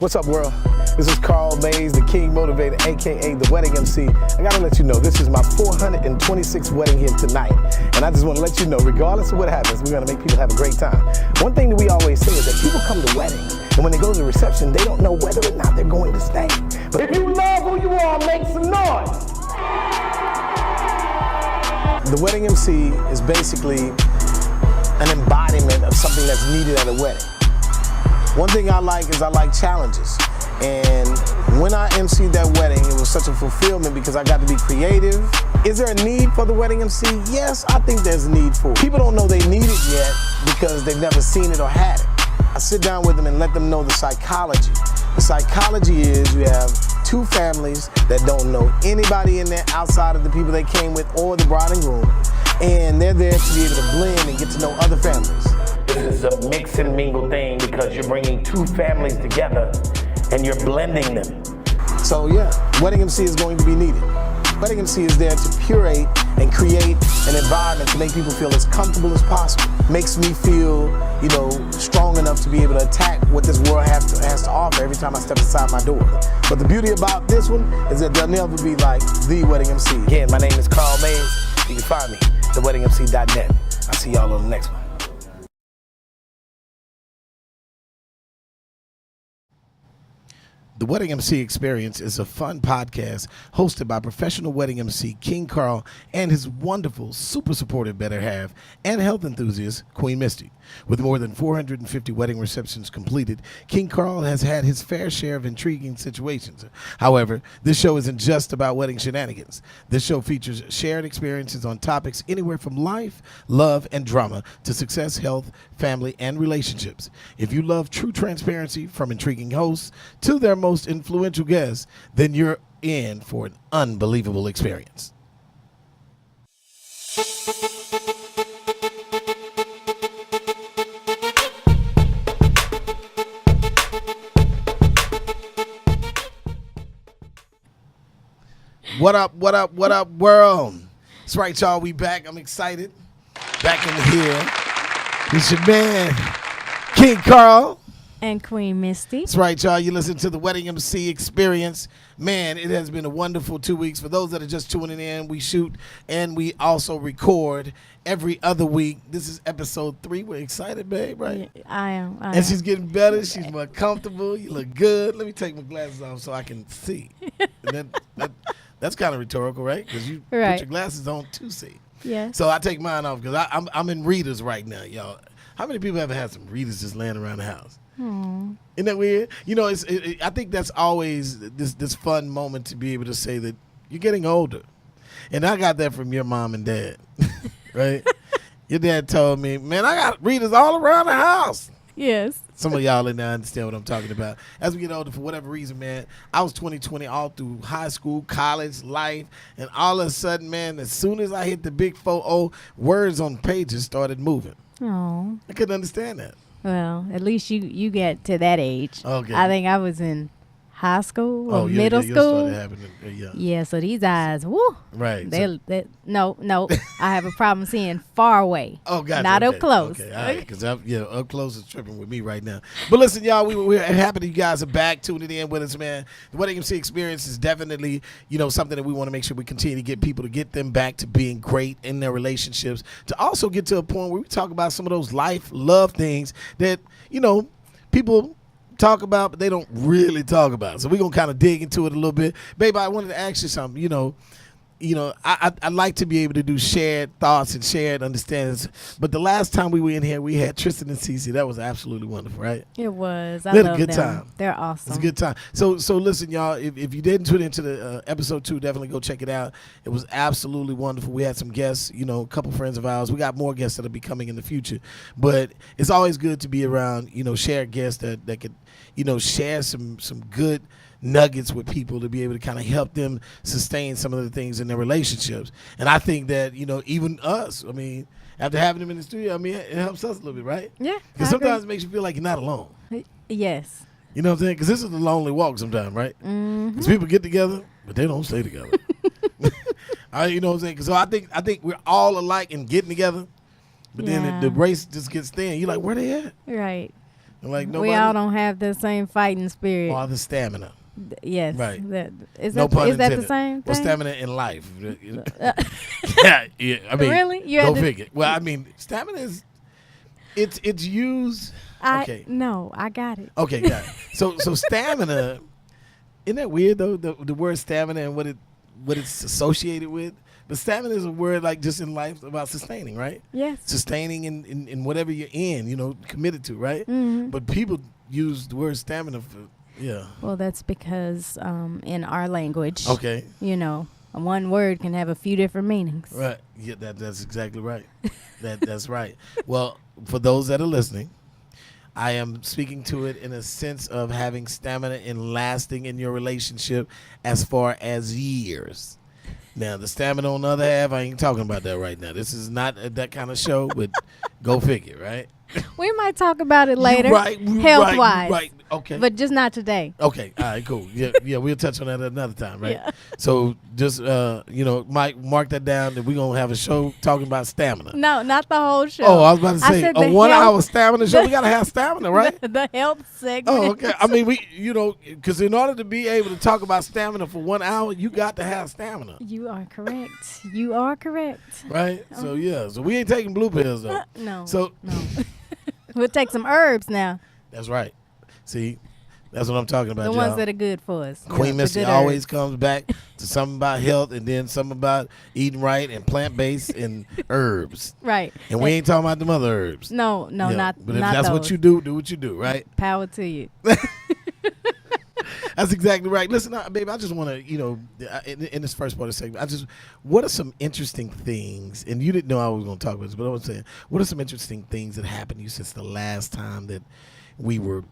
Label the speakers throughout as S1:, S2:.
S1: What's up, world? This is Carl Mays, the King Motivator, aka the Wedding MC. I gotta let you know, this is my 426th wedding here tonight. And I just wanna let you know, regardless of what happens, we're gonna make people have a great time. One thing that we always say is that people come to weddings, and when they go to the reception, they don't know whether or not they're going to stay. But if you love who you are, make some noise. The Wedding MC is basically an embodiment of something that's needed at a wedding. One thing I like is I like challenges. And when I emceed that wedding, it was such a fulfillment because I got to be creative. Is there a need for the wedding MC? Yes, I think there's a need for it. People don't know they need it yet because they've never seen it or had it. I sit down with them and let them know the psychology. The psychology is you have two families that don't know anybody in there outside of the people they came with or the bride and groom. And they're there to be able to blend and get to know other families. This is a mix and mingle thing because you're bringing two families together and you're blending them. So yeah, Wedding MC is going to be needed. Wedding MC is there to curate and create an environment to make people feel as comfortable as possible. Makes me feel, strong enough to be able to attack what this world has to offer every time I step inside my door. But the beauty about this one is that there'll never be like the Wedding MC. Again, my name is Carl Mays. You can find me, theweddingmc.net. I'll see y'all on the next one.
S2: The Wedding MC Experience is a fun podcast hosted by professional wedding MC King Carl and his wonderful, super supportive better half and health enthusiast, Queen Misty. With more than 450 wedding receptions completed, King Carl has had his fair share of intriguing situations. However, this show isn't just about wedding shenanigans. This show features shared experiences on topics anywhere from life, love, and drama to success, health, family, and relationships. If you love true transparency from intriguing hosts to their most influential guests, then you're in for an unbelievable experience. What up, what up, what up, world? That's right, y'all. We back. I'm excited. Back in here. It's your man, King Carl.
S3: And Queen Misty.
S2: That's right, y'all. You listen to the Wedding MC Experience. Man, it has been a wonderful 2 weeks. For those that are just tuning in, we shoot and we also record every other week. This is episode 3. We're excited, babe, right?
S3: I am.
S2: And she's getting better. She's more comfortable. You look good. Let me take my glasses off so I can see. And that's kind of rhetorical, right? Because you put your glasses on to see.
S3: Yeah.
S2: So I take mine off because I'm in readers right now, y'all. How many people ever had some readers just laying around the house? Isn't that weird? I think that's always this fun moment to be able to say that you're getting older. And I got that from your mom and dad, right? Your dad told me, man, I got readers all around the house.
S3: Yes.
S2: Some of y'all in there understand what I'm talking about. As we get older, for whatever reason, man, I was 20/20 all through high school, college, life, and all of a sudden, man, as soon as I hit the big 4-0, words on pages started moving.
S3: Oh.
S2: I couldn't understand that.
S3: Well, at least you get to that age.
S2: Okay.
S3: I think I was in high school or middle school. Yeah, so these eyes, woo.
S2: Right.
S3: No, I have a problem seeing far away.
S2: Oh, gotcha.
S3: Not up close.
S2: Okay, all right, because up close is tripping with me right now. But listen, y'all, we're happy that you guys are back tuning in with us, man. The Wedding MC Experience is definitely, something that we want to make sure we continue to get people to get them back to being great in their relationships, to also get to a point where we talk about some of those life, love things that, people talk about, but they don't really talk about. So we're going to kind of dig into it a little bit. Babe, I wanted to ask you something. I like to be able to do shared thoughts and shared understandings. But the last time we were in here, we had Tristan and Cece. That was absolutely wonderful, right?
S3: It was. I
S2: we had
S3: love
S2: a good
S3: them.
S2: time.
S3: They're awesome.
S2: It's a good time. So listen, y'all, if you didn't tune into the episode 2, definitely go check it out. It was absolutely wonderful. We had some guests, a couple friends of ours. We got more guests that'll be coming in the future. But it's always good to be around, shared guests that could, share some good nuggets with people to be able to kind of help them sustain some of the things in their relationships. And I think that, even us, after having them in the studio, it helps us a little bit, right?
S3: Yeah.
S2: Because sometimes it makes you feel like you're not alone.
S3: Yes.
S2: You know what I'm saying? Because this is a lonely walk sometimes, right? Because people get together, but they don't stay together. You know what I'm saying? So I think we're all alike in getting together, but then the race just gets thin. You're like, where they at?
S3: Right.
S2: Like nobody.
S3: We all don't have the same fighting spirit.
S2: Or the stamina.
S3: Yes.
S2: Right.
S3: Is
S2: no
S3: that
S2: pun
S3: is that
S2: intended.
S3: the same thing?
S2: Well, stamina in life. yeah. I mean,
S3: really?
S2: Go figure. Well, I mean, stamina is it's used. Okay.
S3: No, I got it.
S2: Okay, got it. So stamina. Isn't that weird though? The word stamina and what it's associated with. But stamina is a word like just in life about sustaining, right?
S3: Yes.
S2: Sustaining in whatever you're in, committed to, right?
S3: Mm-hmm.
S2: But people use the word stamina for, yeah.
S3: Well, that's because in our language,
S2: Okay.
S3: One word can have a few different meanings.
S2: Right. Yeah, that's exactly right. That's right. Well, for those that are listening, I am speaking to it in a sense of having stamina and lasting in your relationship as far as years. Now, the stamina on the other half, I ain't talking about that right now. This is not that kind of show, but go figure, right?
S3: We might talk about it later,
S2: right,
S3: health-wise.
S2: Right, okay.
S3: But just not today.
S2: Okay, all right, cool. Yeah, we'll touch on that another time, right?
S3: Yeah.
S2: So just, Mike, mark that down that we're going to have a show talking about stamina.
S3: No, not the whole show.
S2: Oh, I was about to say, a 1 hour stamina show, we got to have stamina, right?
S3: The health segment.
S2: Oh, okay. I mean, because in order to be able to talk about stamina for 1 hour, you got to have stamina.
S3: You are correct. You are correct.
S2: Right? So, yeah. So, we ain't taking blue pills, though.
S3: No.
S2: So,
S3: no. We'll take some herbs now.
S2: That's right. See, that's what I'm talking about,
S3: The
S2: y'all.
S3: ones that are good for us.
S2: Queen Misty always comes back to something about health and then something about eating right and plant-based and herbs.
S3: Right.
S2: And we ain't talking about them other herbs.
S3: No,
S2: Yeah.
S3: not
S2: But if
S3: not
S2: that's
S3: those.
S2: what you do what you do, right?
S3: Power to you.
S2: That's exactly right. Listen, baby, I just want to, in this first part of the segment, what are some interesting things, and you didn't know I was going to talk about this, but I was saying, what are some interesting things that happened to you since the last time that we were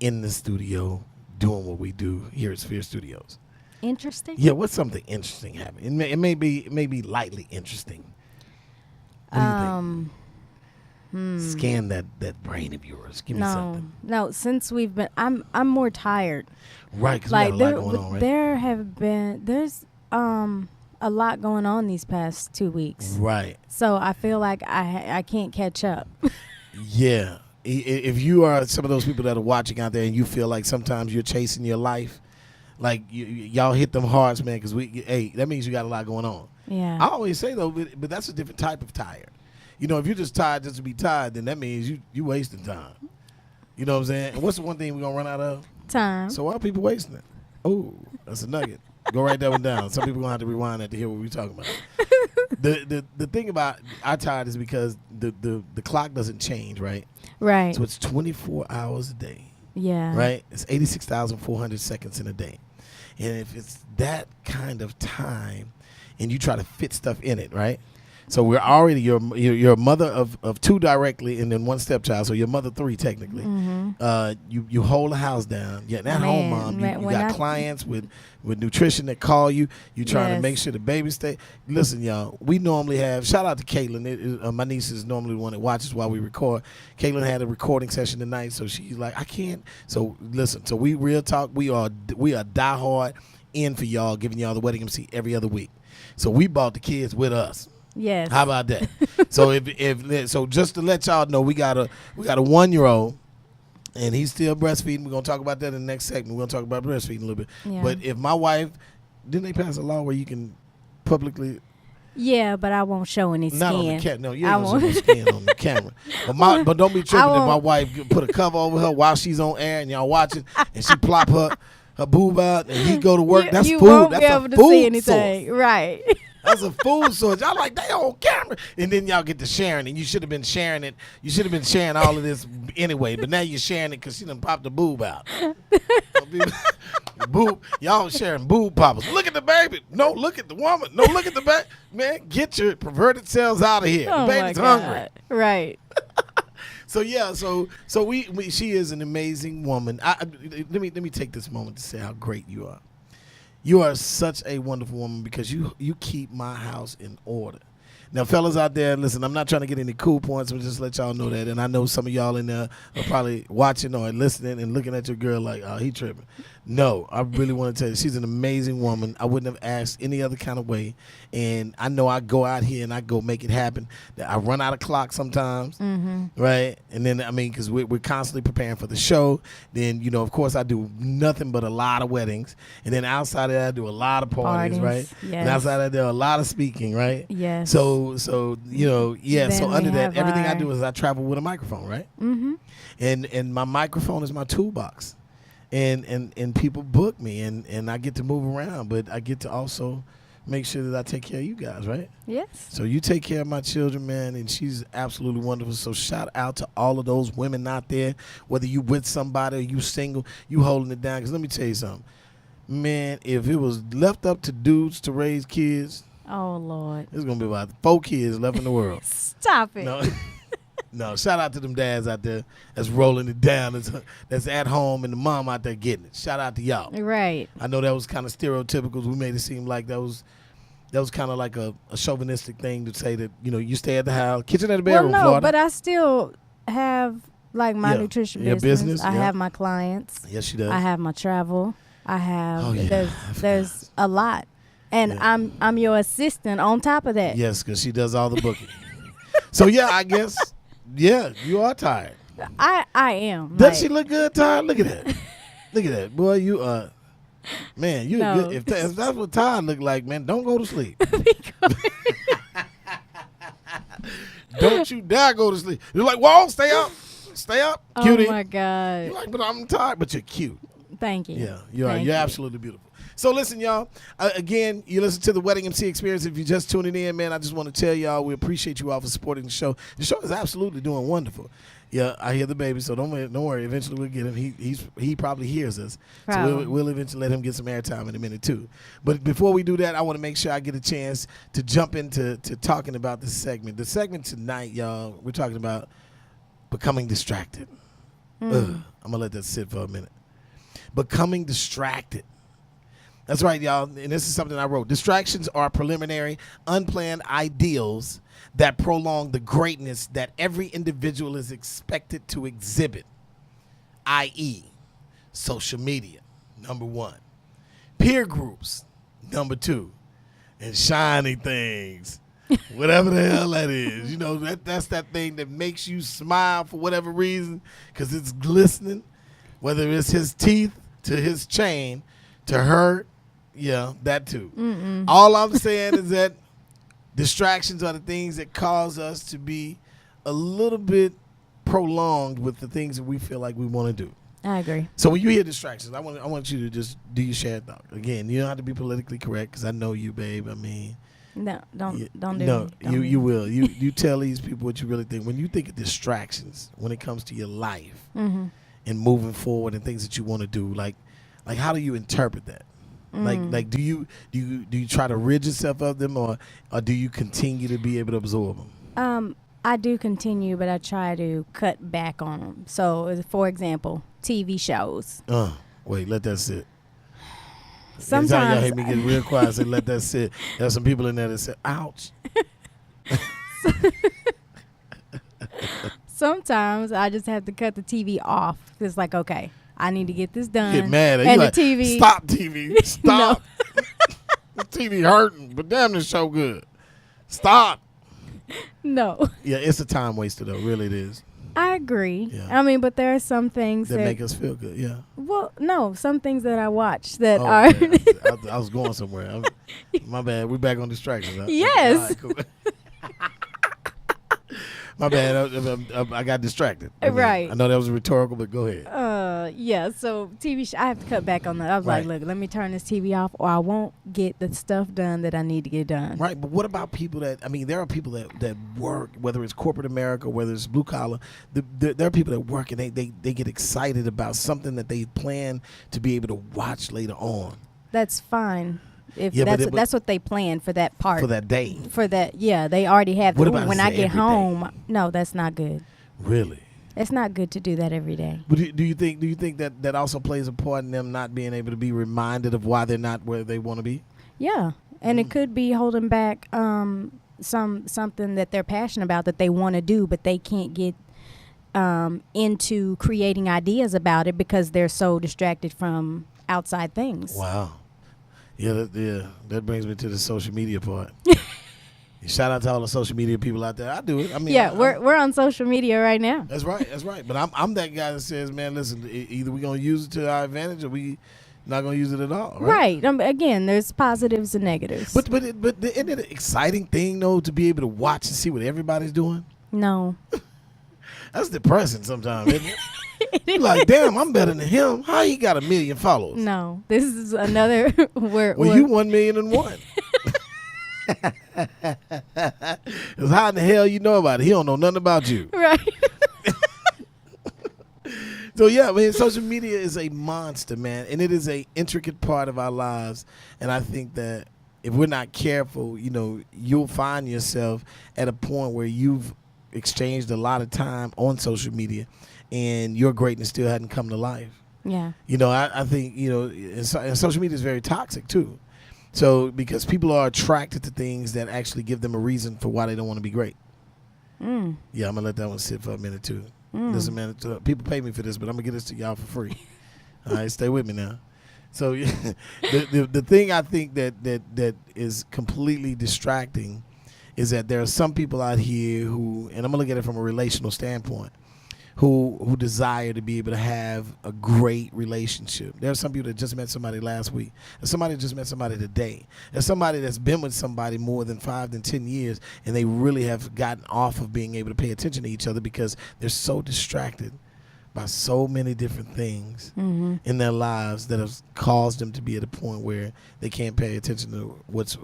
S2: in the studio doing what we do here at Sphere Studios?
S3: Interesting?
S2: Yeah, what's something interesting happened? It may be lightly interesting. What do you think? Scan that brain of yours. Give me something.
S3: No, since we've been, I'm more tired.
S2: Right, because we got a lot going on, right?
S3: There's a lot going on these past 2 weeks.
S2: Right.
S3: So I feel like I can't catch up.
S2: Yeah. If you are some of those people that are watching out there and you feel like sometimes you're chasing your life, like y'all hit them hearts, man, because that means you got a lot going on.
S3: Yeah.
S2: I always say, though, but that's a different type of tired. If you're just tired just to be tired, then that means you wasting time. You know what I'm saying? And what's the one thing we're going to run out of?
S3: Time.
S2: So why are people wasting it? Oh, that's a nugget. Go write that one down. Some people going to have to rewind that to hear what we're talking about. The thing about our tired is because the clock doesn't change, right?
S3: Right.
S2: So it's 24 hours a day.
S3: Yeah.
S2: Right? It's 86,400 seconds in a day. And if it's that kind of time and you try to fit stuff in it, right? So we're already you're a mother of two directly and then one stepchild, so you're mother three technically. Mm-hmm. You hold the house down. You're at home mom. You got clients with nutrition that call you. You trying to make sure the baby stay. Listen, y'all, we normally have, shout out to Caitlin. My niece is normally the one that watches while we record. Caitlin had a recording session tonight, so she's like, I can't. So listen, so we real talk. We are diehard in for y'all, giving y'all the Wedding MC every other week. So we brought the kids with us.
S3: Yes.
S2: How about that? So so just to let y'all know, we got a 1-year-old, and he's still breastfeeding. We're gonna talk about that in the next segment. We're gonna talk about breastfeeding a little bit.
S3: Yeah.
S2: But if my wife, didn't they pass a law where you can publicly?
S3: Yeah, but I won't show any skin.
S2: Not on the camera. No, you ain't gonna show no skin on the camera. But don't be tripping if my wife put a cover over her while she's on air and y'all watching, and she plop her boob out, and he go to work. That's
S3: you
S2: food.
S3: Won't
S2: That's
S3: be able
S2: a
S3: to
S2: food
S3: see anything.
S2: source.
S3: Right.
S2: That's a food source. Y'all like, they on camera. And then y'all get to sharing, and you should have been sharing it. You should have been sharing all of this anyway, but now you're sharing it because she done popped the boob out. Boob. Y'all sharing boob poppers. Look at the baby. No, look at the woman. No, look at the baby. Man, get your perverted cells out of here.
S3: Oh,
S2: the baby's hungry.
S3: Right.
S2: So yeah, so she is an amazing woman. Let me take this moment to say how great you are. You are such a wonderful woman because you keep my house in order. Now, fellas out there, listen, I'm not trying to get any cool points, but just let y'all know that. And I know some of y'all in there are probably watching or listening and looking at your girl like, oh, he tripping. No, I really want to tell you, she's an amazing woman. I wouldn't have asked any other kind of way. And I know I go out here and I go make it happen. I run out of clock sometimes, right? And then, I mean, because we're constantly preparing for the show. Then, you know, of course, I do nothing but a lot of weddings. And then outside of that, I do a lot of parties, right?
S3: Yes.
S2: And outside of that, there are a lot of speaking, right?
S3: Yes.
S2: So you know, yeah.
S3: Then
S2: So under
S3: we
S2: that,
S3: have
S2: everything I
S3: our-
S2: do is I travel with a microphone, right?
S3: Mm-hmm.
S2: And my microphone is my toolbox, and people book me, and I get to move around, but I get to also make sure that I take care of you guys, right?
S3: Yes.
S2: So you take care of my children, man, and she's absolutely wonderful. So shout out to all of those women out there, whether you with somebody or you single, you holding it down. Because let me tell you something, man, if it was left up to dudes to raise kids,
S3: Oh, Lord.
S2: there's going to be about 4 kids left in the world.
S3: Stop it.
S2: No, no. Shout out to them dads out there that's rolling it down, that's at home, and the mom out there getting it. Shout out to y'all.
S3: Right.
S2: I know that was kind of stereotypical. We made it seem like that was kind of like a chauvinistic thing to say that, you know, you stay at the house, kitchen at the bedroom,
S3: Well, no,
S2: Florida.
S3: but I still have like my
S2: Yeah.
S3: nutrition
S2: Your
S3: business.
S2: business,
S3: I
S2: yeah.
S3: have my clients.
S2: Yes, she does.
S3: I have my travel. I have.
S2: Oh, yeah.
S3: There's a lot, and
S2: Yeah.
S3: I'm your assistant on top of that.
S2: Yes, because she does all the booking. So, yeah, I guess, yeah, you are tired.
S3: I am.
S2: Does she look good tired? Look at that. Look at that. Boy, you man, you
S3: No.
S2: good. If that's what tired look like, man, don't go to sleep. Don't you dare go to sleep. You're like, whoa, stay up. Stay up,
S3: Oh
S2: cutie.
S3: my
S2: You're
S3: God!
S2: like, but I'm tired, but you're cute.
S3: Thank you.
S2: Yeah, you are.
S3: Thank
S2: You're
S3: you.
S2: absolutely beautiful. So listen, y'all. Again, you listen to the Wedding MC Experience. If you're just tuning in, man, I just want to tell y'all we appreciate you all for supporting the show. The show is absolutely doing wonderful. Yeah, I hear the baby, so don't worry. Eventually we'll get him. He probably hears us, so
S3: Probably.
S2: we'll eventually let him get some airtime in a minute too. But before we do that, I want to make sure I get a chance to jump into talking about this segment. The segment tonight, y'all, we're talking about becoming distracted. I'm gonna let that sit for a minute. Becoming distracted. That's right, y'all. And this is something I wrote. Distractions are preliminary, unplanned ideals that prolong the greatness that every individual is expected to exhibit, i.e., social media, number 1, peer groups, number 2, and shiny things, whatever the hell that is. You know, that's that thing that makes you smile for whatever reason because it's glistening, whether it's his teeth to his chain to her. Yeah, that too. All I'm saying is that distractions are the things that cause us to be a little bit prolonged with the things that we feel like we want to do.
S3: I agree.
S2: So when you hear distractions, I want you to just do your shared thought. Again, you don't have to be politically correct because I know you, babe. I mean,
S3: No, don't do
S2: no,
S3: it. Don't do
S2: you
S3: it.
S2: will. You tell these people what you really think. When you think of distractions, when it comes to your life and moving forward and things that you want to do, like how do you interpret that? Like do you try to rid yourself of them or do you continue to be able to absorb them?
S3: I do continue, but I try to cut back on them. So, for example, TV shows.
S2: Wait, let that sit. Anytime y'all
S3: Sometimes
S2: hear me get real quiet, say let that sit. There's some people in there that say, ouch.
S3: Sometimes I just have to cut the TV off. It's like, okay, I need to get this done.
S2: Get mad at
S3: and
S2: you.
S3: the
S2: Like,
S3: TV.
S2: stop TV. Stop. The TV hurting, but damn, this show good. Stop.
S3: No,
S2: Yeah, it's a time waster though. Really, it is.
S3: I agree.
S2: Yeah.
S3: I mean, but there are some things
S2: That
S3: that,
S2: make us feel good. Yeah.
S3: well, no, some things that I watch that
S2: Oh,
S3: are.
S2: man. I was going somewhere. My bad. We're back on distractions. Huh?
S3: Yes.
S2: All right, cool. My bad. I got distracted. Okay.
S3: Right.
S2: I know that was rhetorical, but go ahead.
S3: Yeah, so TV I have to cut back on that. I was
S2: Right.
S3: like, look, let me turn this TV off or I won't get the stuff done that I need to get done.
S2: Right, but what about people that, I mean, there are people that work, whether it's corporate America, whether it's blue collar, there are people that work and they get excited about something that they plan to be able to watch later on
S3: That's fine. If
S2: Yeah, but
S3: that's what they plan for that part.
S2: for that day.
S3: For that, yeah, they already have.
S2: What
S3: Ooh,
S2: about
S3: when
S2: is
S3: I
S2: it
S3: get
S2: every day?
S3: home? No, that's not good.
S2: Really?
S3: It's not good to do that every day.
S2: But do you think that also plays a part in them not being able to be reminded of why they're not where they want to be?
S3: Yeah, and it could be holding back something that they're passionate about that they want to do, but they can't get into creating ideas about it because they're so distracted from outside things.
S2: Wow. Yeah, that brings me to the social media part. Shout out to all the social media people out there. I do it. I mean,
S3: yeah, we're on social media right now.
S2: That's right. But I'm that guy that says, man, listen, either we're gonna use it to our advantage or we not gonna use it at all. Right.
S3: Again, there's positives and negatives.
S2: But isn't it an exciting thing though to be able to watch and see what everybody's doing?
S3: No.
S2: That's depressing sometimes, isn't it? You're like, damn, I'm better than him. How he got 1 million followers?
S3: No, this is another where.
S2: Well, you 1,000,001. Because how in the hell you know about it? He don't know nothing about you.
S3: Right.
S2: So yeah, man, social media is a monster, man, and it is a intricate part of our lives. And I think that if we're not careful, you'll find yourself at a point where you've exchanged a lot of time on social media, and your greatness still hadn't come to life.
S3: Yeah.
S2: I think and social media is very toxic too. So because people are attracted to things that actually give them a reason for why they don't want to be great. Yeah, I'm gonna let that one sit for a minute too. Listen, man, people pay me for this, but I'm gonna get this to y'all for free. All right, stay with me now. So the thing I think that is completely distracting is that there are some people out here who, and I'm gonna look at it from a relational standpoint, who desire to be able to have a great relationship. There are some people that just met somebody last week. There's somebody that just met somebody today. There's somebody that's been with somebody more than 5 to 10 years, and they really have gotten off of being able to pay attention to each other because they're so distracted by so many different things in their lives that have caused them to be at a point where they can't pay attention to what's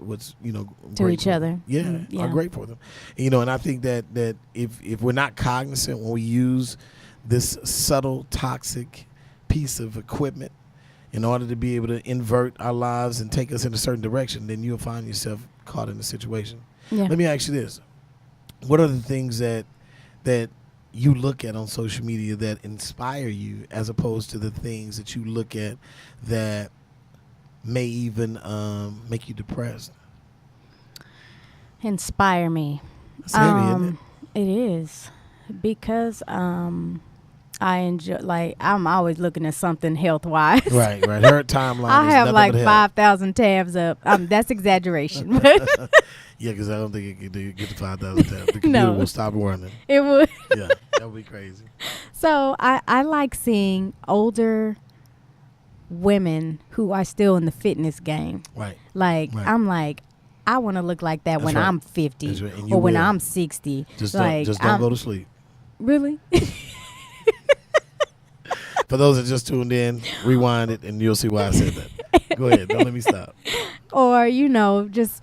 S3: to each other.
S2: Yeah, are great for them. And I think that if we're not cognizant when we use this subtle toxic piece of equipment in order to be able to invert our lives and take us in a certain direction, then you'll find yourself caught in a situation.
S3: Yeah.
S2: Let me ask you this: what are the things that you look at on social media that inspire you, as opposed to the things that you look at that may even make you depressed?
S3: Inspire me.
S2: That's heavy, isn't it?
S3: It is, because I enjoy, I'm always looking at something health-wise.
S2: Right. Her timeline
S3: I
S2: is
S3: have
S2: nothing but
S3: 5,000 tabs up. That's exaggeration, but
S2: yeah, because I don't think it could get to 5,000 tabs. The computer will stop running.
S3: It would.
S2: Yeah, that would be crazy.
S3: So I like seeing older women who are still in the fitness game.
S2: Right.
S3: I'm like, I want to look like that when I'm 50 or when I'm 60.
S2: Just don't go to sleep.
S3: Really?
S2: For those that just tuned in, rewind it and you'll see why I said that. Go ahead. Don't let me stop.
S3: Or, just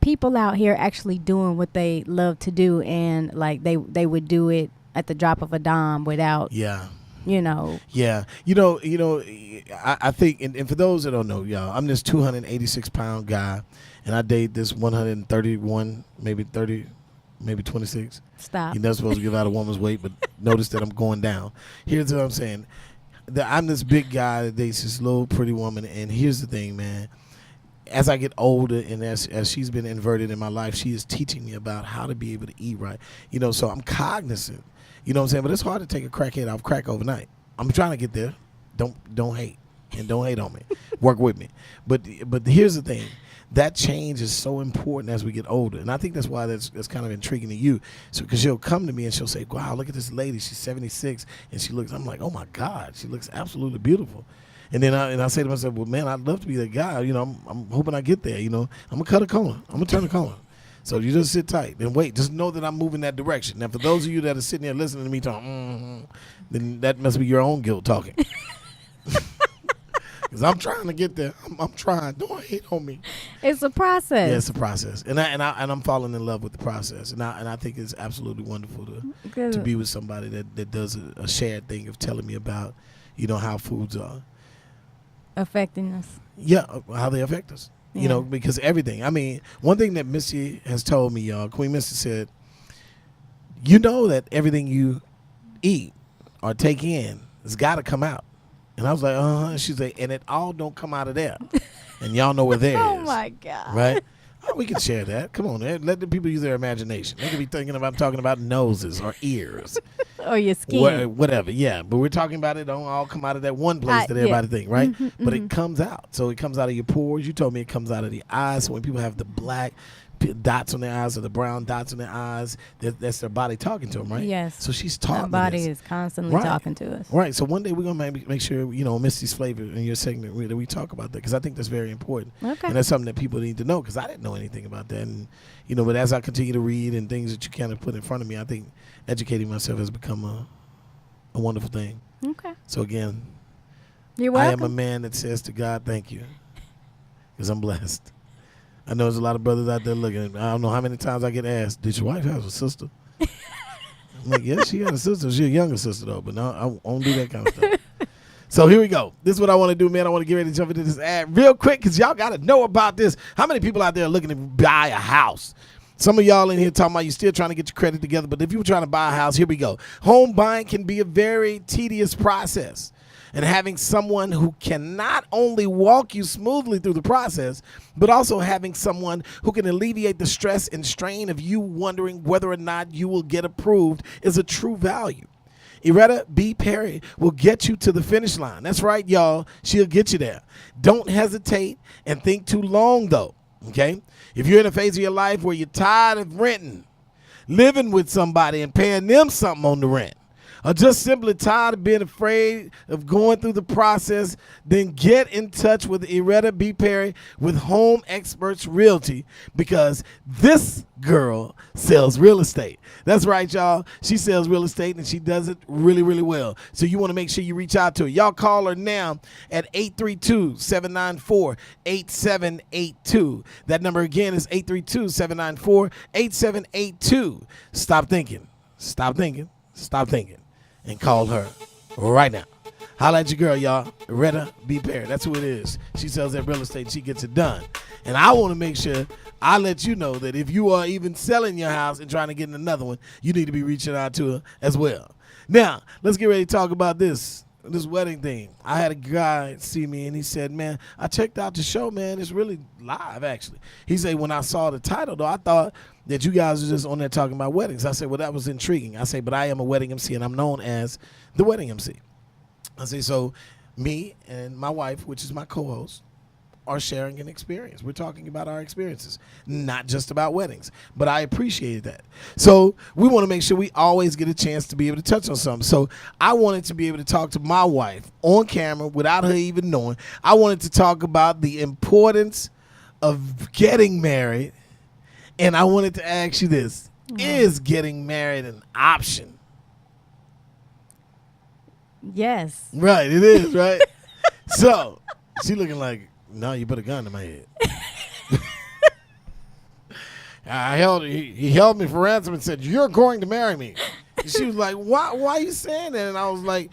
S3: people out here actually doing what they love to do, and like they would do it at the drop of a dime without. Yeah.
S2: Yeah. I think, and for those that don't know, y'all, I'm this 286-pound guy, and I date this 131, maybe 30, maybe 26.
S3: Stop.
S2: You're not supposed to give out a woman's weight, but notice that I'm going down. Here's what I'm saying. I'm this big guy that dates this little pretty woman, and here's the thing, man. As I get older and as she's been inverted in my life, she is teaching me about how to be able to eat right. So I'm cognizant. You know what I'm saying? But it's hard to take a crackhead off crack overnight. I'm trying to get there. Don't hate. And don't hate on me. Work with me. But here's the thing. That change is so important as we get older. And I think that's why that's kind of intriguing to you. So because she'll come to me and she'll say, wow, look at this lady. She's 76 and I'm like, oh my God, she looks absolutely beautiful. And then I say to myself, well, man, I'd love to be that guy. I'm hoping I get there. I'm going to cut a corner. I'm going to turn a corner. So you just sit tight and wait. Just know that I'm moving that direction. Now, for those of you that are sitting there listening to me talk, then that must be your own guilt talking. Because I'm trying to get there. I'm trying. Don't hate on me.
S3: It's a process.
S2: Yeah, it's a process, and I'm falling in love with the process, and I think it's absolutely wonderful to be with somebody that does a shared thing of telling me about, how foods are
S3: affecting us.
S2: Yeah, how they affect us. Yeah. Because everything. I mean, one thing that Missy has told me, y'all, Queen Missy said, that everything you eat or take in has got to come out. And I was like, She's like, and it all don't come out of there. And y'all know where there is.
S3: Oh, my God.
S2: Right? We can share that. Come on, man. Let the people use their imagination. They could be thinking about talking about noses or ears.
S3: Or your skin.
S2: Whatever, yeah. But we're talking about it don't all come out of that one place that everybody think, right? But it comes out. So it comes out of your pores. You told me it comes out of the eyes. So when people have the black dots on their eyes or the brown dots on their eyes, that's their body talking to them, right?
S3: Yes.
S2: So she's talking.
S3: Our body is constantly talking to us.
S2: Right. So one day we're going to make sure, Misty's Flavor in your segment that we talk about that, because I think that's very important.
S3: Okay.
S2: And that's something that people need to know, because I didn't know anything about that. And, but as I continue to read and things that you kind of put in front of me, I think educating myself has become a wonderful thing.
S3: Okay.
S2: So again,
S3: you're welcome.
S2: I am a man that says to God, thank you, because I'm blessed. I know there's a lot of brothers out there looking at me. I don't know how many times I get asked, did your wife have a sister? I'm like, yeah, she had a sister. She's a younger sister, though, but no, I won't do that kind of stuff. So here we go. This is what I want to do, man. I want to get ready to jump into this ad real quick, because y'all got to know about this. How many people out there are looking to buy a house? Some of y'all in here talking about you're still trying to get your credit together, but if you were trying to buy a house, here we go. Home buying can be a very tedious process. And having someone who can not only walk you smoothly through the process, but also having someone who can alleviate the stress and strain of you wondering whether or not you will get approved is a true value. Iretta B. Perry will get you to the finish line. That's right, y'all. She'll get you there. Don't hesitate and think too long, though, okay? If you're in a phase of your life where you're tired of renting, living with somebody and paying them something on the rent, or just simply tired of being afraid of going through the process, then get in touch with Iretta B. Perry with Home Experts Realty, because this girl sells real estate. That's right, y'all. She sells real estate, and she does it really, really well. So you want to make sure you reach out to her. Y'all call her now at 832-794-8782. That number again is 832-794-8782. Stop thinking. Stop thinking. Stop thinking. And call her right now. Holla at your girl, y'all. Iretta B. Perry. That's who it is. She sells that real estate. She gets it done. And I want to make sure I let you know that if you are even selling your house and trying to get in another one, you need to be reaching out to her as well. Now, let's get ready to talk about this wedding thing. I had a guy see me and he said, man, I checked out the show, man. It's really live, actually. He said, when I saw the title, though, I thought that you guys were just on there talking about weddings. I said, well, that was intriguing. I say, but I am a wedding MC, and I'm known as the wedding MC. I say, so me and my wife, which is my co-host, are sharing an experience. We're talking about our experiences, not just about weddings. But I appreciated that. So we want to make sure we always get a chance to be able to touch on something. So I wanted to be able to talk to my wife on camera without her even knowing. I wanted to talk about the importance of getting married. And I wanted to ask you this. Is getting married an option?
S3: Yes.
S2: Right, it is, right? So she looking like, no, you put a gun to my head. He held me for ransom and said, you're going to marry me. And she was like, why are you saying that? And I was like,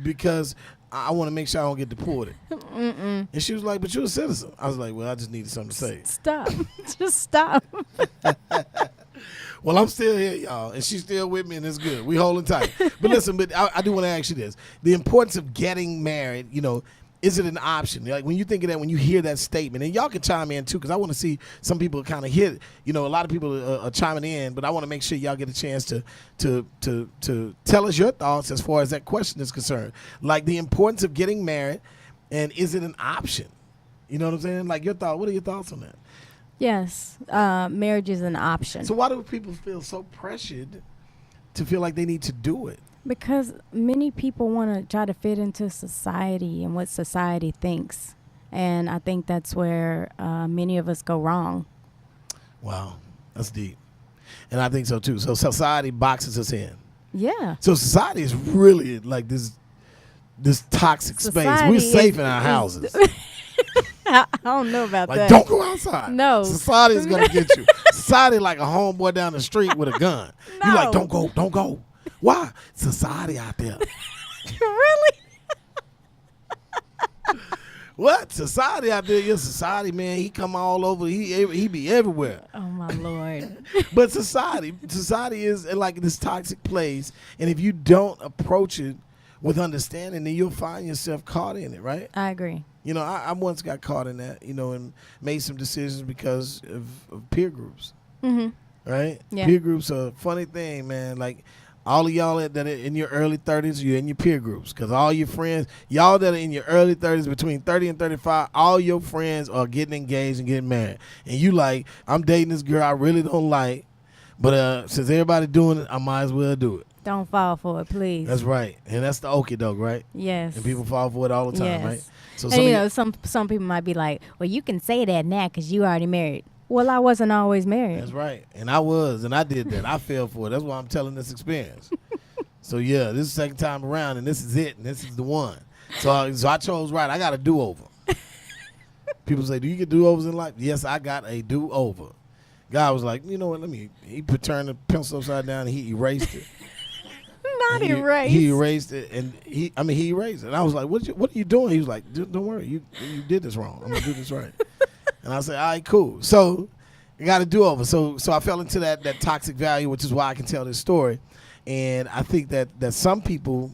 S2: because I want to make sure I don't get deported. And she was like, but you're a citizen. I was like, well, I just needed something to say.
S3: Stop. Just stop.
S2: Well, I'm still here, y'all, and she's still with me, and it's good. We holding tight. But listen, I do want to ask you this. The importance of getting married, is it an option? Like when you think of that, when you hear that statement, and y'all can chime in too, because I want to see some people kind of hit. A lot of people are chiming in, but I want to make sure y'all get a chance to tell us your thoughts as far as that question is concerned. Like the importance of getting married, and is it an option? You know what I'm saying? Like your thought. What are your thoughts on that?
S3: Yes, marriage is an option.
S2: So why do people feel so pressured to feel like they need to do it?
S3: Because many people want to try to fit into society and what society thinks. And I think that's where many of us go wrong.
S2: Wow, that's deep. And I think so, too. So society boxes us in.
S3: Yeah.
S2: So society is really like this toxic space. We're safe in our houses.
S3: I don't know about
S2: like,
S3: that.
S2: don't go outside.
S3: No.
S2: Society is going to get you. Society like a homeboy down the street with a gun.
S3: No.
S2: You're like, don't go. Why? Society out there.
S3: Really?
S2: What? Society out there? Your society, man, he come all over. He be everywhere.
S3: Oh, my Lord.
S2: But society is like this toxic place. And if you don't approach it with understanding, then you'll find yourself caught in it, right?
S3: I agree.
S2: You know, I once got caught in that, you know, and made some decisions because of peer groups. Right?
S3: Yeah.
S2: Peer groups are a funny thing, man. Like, all of y'all that are in your early 30s, you're in your peer groups. Because all your friends, y'all that are in your early 30s, between 30 and 35, all your friends are getting engaged and getting married. And you like, I'm dating this girl I really don't like. But since everybody doing it, I might as well do it.
S3: Don't fall for it, please.
S2: That's right. And that's the okie doke, right?
S3: Yes.
S2: And people fall for it all the time,
S3: Yes.
S2: right? So
S3: And you know, some people might be like, well, you can say that now because you already married. Well, I wasn't always married.
S2: That's right. And I was, and I did that. I fell for it. That's why I'm telling this experience. So, yeah, this is the second time around, and this is it, and this is the one. So I chose right. I got a do-over. People say, do you get do-overs in life? Yes, I got a do-over. God was like, you know what, he turned the pencil upside down, and he erased it.
S3: Not erased.
S2: He erased it, and he erased it. And I was like, what are you doing? He was like, don't worry, you did this wrong. I'm going to do this right. And I said, all right, cool. So I got to do over. So I fell into that toxic value, which is why I can tell this story. And I think that some people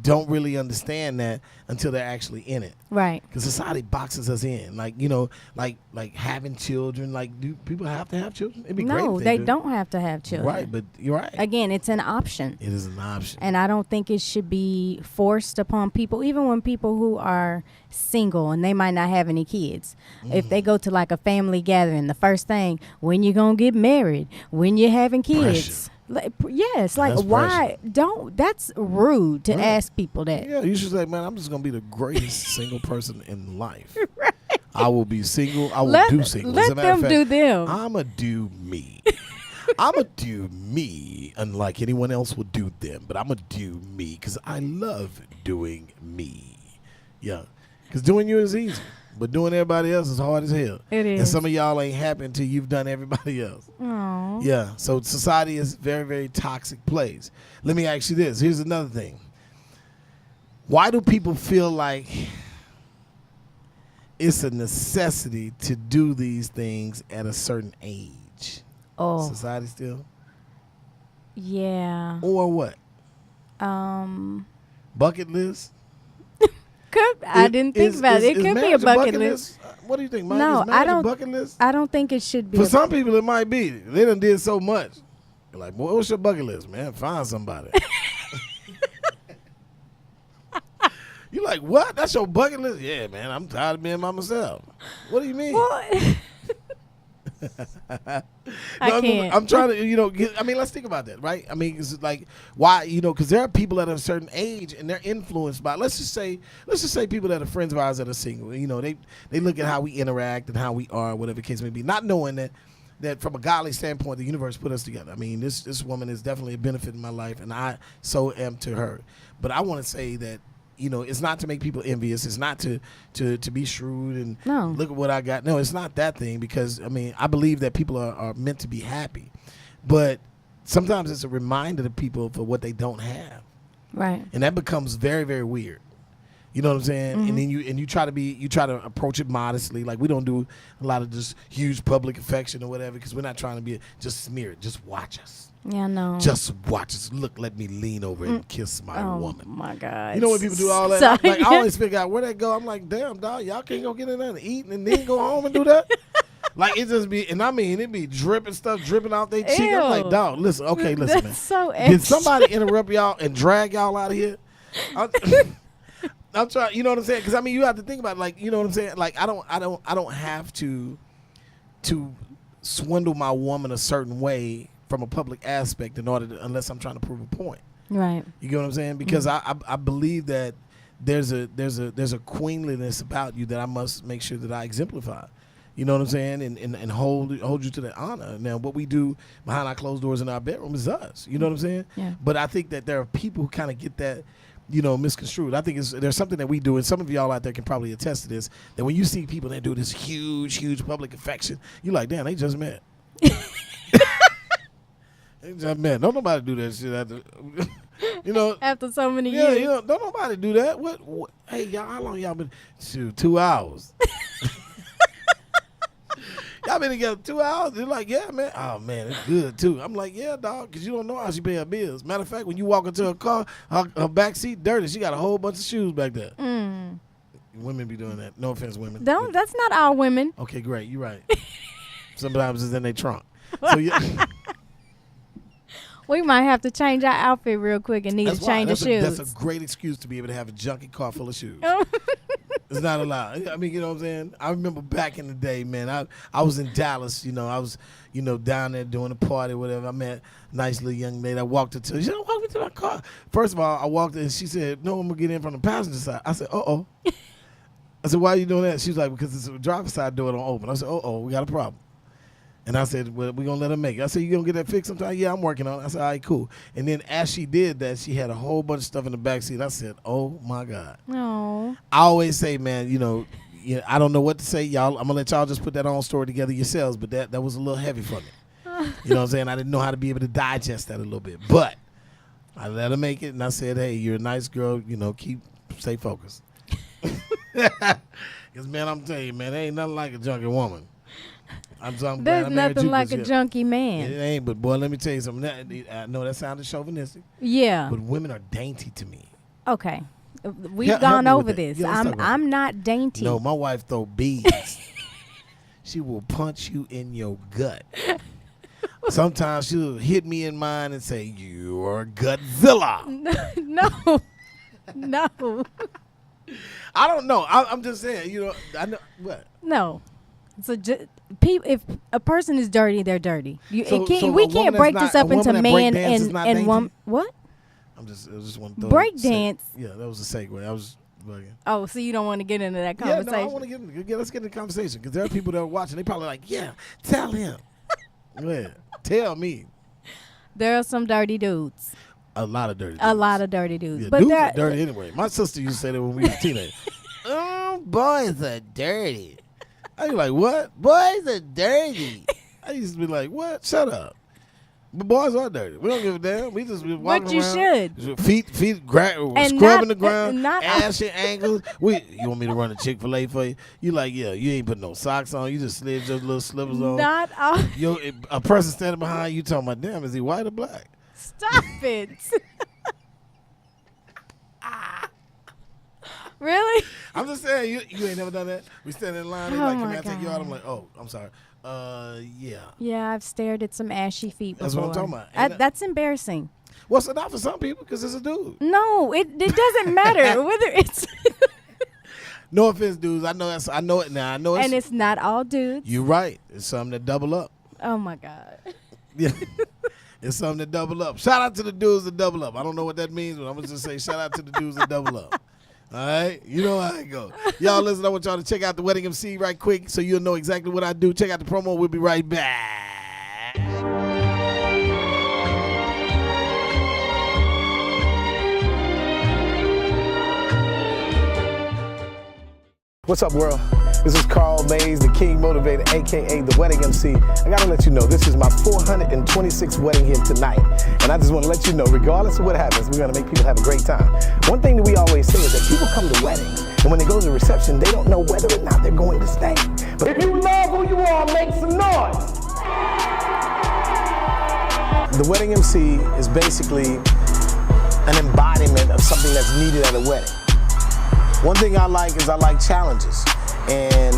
S2: don't really understand that until they're actually in it.
S3: Right.
S2: Because society boxes us in. Like, you know, like having children. Like, do people have to have children? It'd be great.
S3: No, they don't have to have children.
S2: Right, but you're right.
S3: Again, it's an option.
S2: It is an option.
S3: And I don't think it should be forced upon people, even when people who are single and they might not have any kids. If they go to like a family gathering, the first thing, when you gonna get married, when you're having kids. Yes, like
S2: That's
S3: why that's rude to ask people that.
S2: Yeah, you should say, man, I'm just gonna be the greatest single person in life. Right. I will be single. I will do single.
S3: Let them do them.
S2: I'ma do me. I'ma do me, unlike anyone else will do them. But I'ma do me because I love doing me. Yeah, because doing you is easy. But doing everybody else is hard as hell.
S3: It is.
S2: And some of y'all ain't happy until you've done everybody else.
S3: Aww.
S2: Yeah. So society is a very, very toxic place. Let me ask you this. Here's another thing. Why do people feel like it's a necessity to do these things at a certain age?
S3: Oh.
S2: Society still?
S3: Yeah.
S2: Or what? Bucket list?
S3: I didn't think about it. It could be a bucket list.
S2: What do you think, Mike?
S3: No,
S2: is marriage
S3: I don't.
S2: a bucket list?
S3: I don't think it should be.
S2: For some people, it might be. They done did so much. They're like, boy, what's your bucket list, man? Find somebody. You like, what? That's your bucket list? Yeah, man, I'm tired of being by myself. What do you mean?
S3: What? I can't.
S2: I'm trying to, let's think about that, right? I mean, it's like, why, because there are people at a certain age and they're influenced by, let's just say people that are friends of ours that are single, they look at how we interact and how we are, whatever the case may be, not knowing that from a godly standpoint, the universe put us together. I mean, this woman is definitely a benefit in my life, and I so am to her. But I want to say that, it's not to make people envious. It's not to be shrewd and look at what I got. No, it's not that thing, because, I believe that people are meant to be happy. But sometimes it's a reminder to people for what they don't have.
S3: Right.
S2: And that becomes very, very weird. You know what I'm saying?
S3: Mm-hmm.
S2: And then you try to approach it modestly. Like, we don't do a lot of just huge public affection or whatever, because we're not trying to be just smear it. Just watch us.
S3: Yeah, no.
S2: Just watch us. Look, let me lean over and kiss my woman.
S3: Oh my God.
S2: You know when people do all that?
S3: Sorry.
S2: I always figure out where they go. I'm like, damn, dog, y'all can't go get in there and eat and then go home and do that? Like, it just be, and it be dripping out their cheek. I'm like, dog, listen, man.
S3: That's so
S2: Did
S3: extra.
S2: somebody interrupt y'all and drag y'all out of here? I'm trying, you know what I'm saying? Because you have to think about it, like, you know what I'm saying? Like, I don't have to swindle my woman a certain way from a public aspect unless I'm trying to prove a point.
S3: Right.
S2: You get what I'm saying? Because I believe that there's a queenliness about you that I must make sure that I exemplify. You know what I'm saying? And hold you to that honor. Now, what we do behind our closed doors in our bedroom is us. You know what I'm saying?
S3: Yeah.
S2: But I think that there are people who kind of get that, misconstrued. I think there's something that we do, and some of y'all out there can probably attest to this, that when you see people that do this huge public affection, you're like, damn, they just met. They just met. Don't nobody do that shit after,
S3: After so many
S2: yeah,
S3: years.
S2: don't nobody do that. What? Hey, y'all, how long y'all been? Shoot, 2 hours. Y'all been together 2 hours? They're like, yeah, man. Oh, man, it's good, too. I'm like, yeah, dog, because you don't know how she pay her bills. Matter of fact, when you walk into her car, her back seat dirty. She got a whole bunch of shoes back there. Women be doing that. No offense, women.
S3: Don't. That's not all women.
S2: Okay, great. You're right. Sometimes it's in their trunk. So yeah.
S3: We might have to change our outfit real quick and need to change the shoes.
S2: That's a great excuse to be able to have a junky car full of shoes. It's not allowed. I mean, you know what I'm saying? I remember back in the day, man, I was in Dallas, I was, down there doing a party or whatever. I met a nice little young lady. I walked her to, she said, walk me to my car. First of all, I walked in and she said, no, I'm going to get in from the passenger side. I said, uh-oh. I said, why are you doing that? She was like, because it's a driver's side door don't open. I said, we got a problem. And I said, well, we're going to let her make it. I said, you going to get that fixed sometime? Yeah, I'm working on it. I said, all right, cool. And then as she did that, she had a whole bunch of stuff in the back seat. I said, oh, my God.
S3: No.
S2: I always say, man, I don't know what to say. Y'all, I'm going to let y'all just put that own story together yourselves, but that was a little heavy for me. You know what I'm saying? I didn't know how to be able to digest that a little bit. But I let her make it, and I said, hey, you're a nice girl. Stay focused. Because, man, I'm telling you, man, there ain't nothing like a junkie woman.
S3: There's nothing like a junkie man.
S2: It ain't, but boy, let me tell you something. I know that sounded chauvinistic.
S3: Yeah.
S2: But women are dainty to me.
S3: Okay. We've gone over this.
S2: Yeah,
S3: I'm not dainty.
S2: No, my wife throw beads. She will punch you in your gut. Sometimes she'll hit me in mine and say, "You are Godzilla."
S3: No.
S2: I don't know. I'm just saying. I know what.
S3: No. So if a person is dirty, they're dirty. We can't break this up into man and woman. What?
S2: I just want to
S3: break dance.
S2: Yeah, that was a segue. I was bugging.
S3: Oh, so you don't want to get into that conversation?
S2: Yeah, no, I want to let's get into the conversation because there are people that are watching. They probably like, yeah, tell him. Yeah, tell me.
S3: There are some dirty dudes.
S2: A lot of dirty dudes.
S3: A lot of dirty dudes.
S2: Yeah,
S3: but
S2: dudes are dirty anyway. My sister used to say that when we were teenagers. Boys are dirty. I was like, what? Boys are dirty. I used to be like, what? Shut up. But boys are dirty. We don't give a damn. We just be walking
S3: but you
S2: around.
S3: Should.
S2: Feet scrubbing the ground, ass and ankles. You want me to run a Chick-fil-A for you? You like, yeah, you ain't put no socks on. You just slid your little slippers on.
S3: Not all.
S2: A person standing behind you talking about, damn, is he white or black?
S3: Stop it. Really?
S2: I'm just saying, you ain't never done that? We stand in line, can I take you out? I'm like, oh, I'm sorry. Yeah.
S3: Yeah, I've stared at some ashy feet before.
S2: That's what I'm talking about.
S3: That's embarrassing.
S2: Well, so not for some people because it's a dude.
S3: No, it doesn't matter whether it's.
S2: No offense, dudes. I know it now. I know
S3: and it's not all dudes.
S2: You're right. It's something that double up.
S3: Oh my God.
S2: Yeah. It's something that double up. Shout out to the dudes that double up. I don't know what that means, but I'm going to just say shout out to the dudes that double up. All right? You know how it go. Y'all listen, I want y'all to check out the Wedding MC right quick so you'll know exactly what I do. Check out the promo. We'll be right back.
S1: What's up, world? This is Carl Mays, the King Motivator, a.k.a. the Wedding MC. I gotta let you know, this is my 426th wedding here tonight. And I just wanna let you know, regardless of what happens, we're gonna make people have a great time. One thing that we always say is that people come to weddings, and when they go to the reception, they don't know whether or not they're going to stay. But if you love who you are, make some noise. The Wedding MC is basically an embodiment of something that's needed at a wedding. One thing I like is I like challenges. And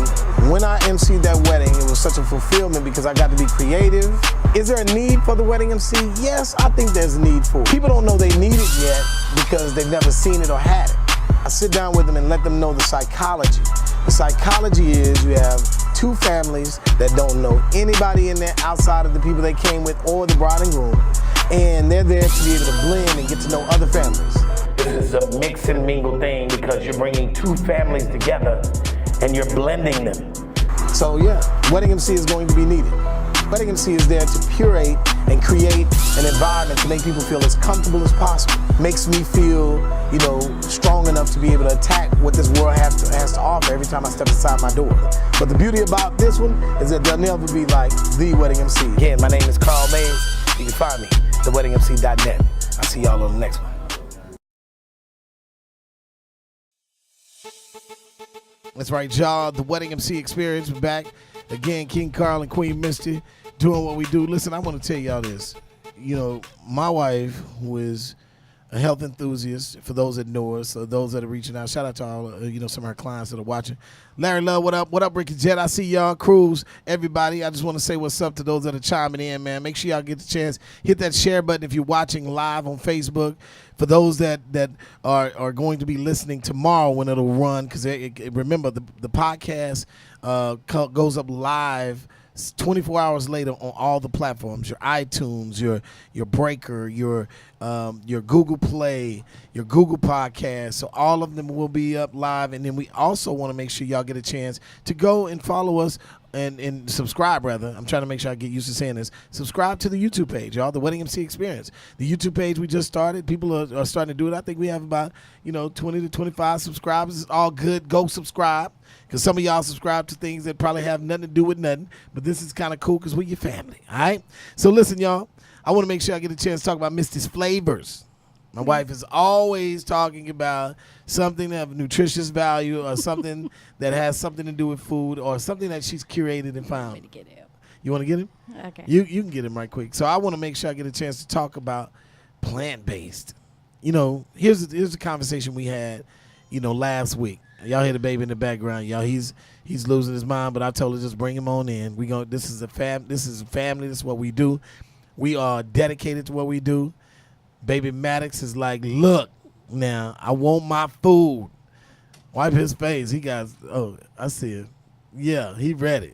S1: when I emceed that wedding, it was such a fulfillment because I got to be creative. Is there a need for the Wedding MC? Yes, I think there's a need for it. People don't know they need it yet because they've never seen it or had it. I sit down with them and let them know the psychology. The psychology is you have two families that don't know anybody in there outside of the people they came with or the bride and groom. And they're there to be able to blend and get to know other families. This is a mix and mingle thing because you're bringing two families together and you're blending them. So yeah, Wedding MC is going to be needed. Wedding MC is there to curate and create an environment to make people feel as comfortable as possible. Makes me feel, strong enough to be able to attack what this world has to offer every time I step inside my door. But the beauty about this one is that they'll never be like the Wedding MC. Again, my name is Carl Mays. You can find me, theweddingmc.net. I'll see y'all on the next one.
S2: That's right, y'all. The Wedding MC Experience. We're back. Again, King Carl and Queen Misty doing what we do. Listen, I want to tell y'all this. My wife, who is a health enthusiast, for those that know us, or those that are reaching out. Shout out to all, some of our clients that are watching. Larry Love, what up? What up, Ricky Jet? I see y'all. Cruz, everybody. I just want to say what's up to those that are chiming in, man. Make sure y'all get the chance. Hit that share button if you're watching live on Facebook. For those that are going to be listening tomorrow when it'll run, because remember, the podcast goes up live 24 hours later on all the platforms, your iTunes, your Breaker, your Google Play, your Google Podcast. So all of them will be up live. And then we also want to make sure y'all get a chance to go and follow us and subscribe, rather. I'm trying to make sure I get used to saying this. Subscribe to the YouTube page, y'all, the Wedding MC Experience. The YouTube page we just started. People are starting to do it. I think we have about 20 to 25 subscribers. It's all good. Go subscribe. Because some of y'all subscribe to things that probably have nothing to do with nothing. But this is kind of cool because we're your family. All right? So listen, y'all. I want to make sure I get a chance to talk about Misty's Flavors. My wife is always talking about something of nutritious value or something that has something to do with food or something that she's curated and found. You want to get him?
S3: Okay.
S2: You can get him right quick. So I want to make sure I get a chance to talk about plant-based. Here's the conversation we had, last week. Y'all hear the baby in the background. Y'all, he's losing his mind, but I told her just bring him on in. This is a family. This is what we do. We are dedicated to what we do. Baby Maddox is like, look, now I want my food. Wipe his face. He got. Oh, I see it. Yeah, he ready.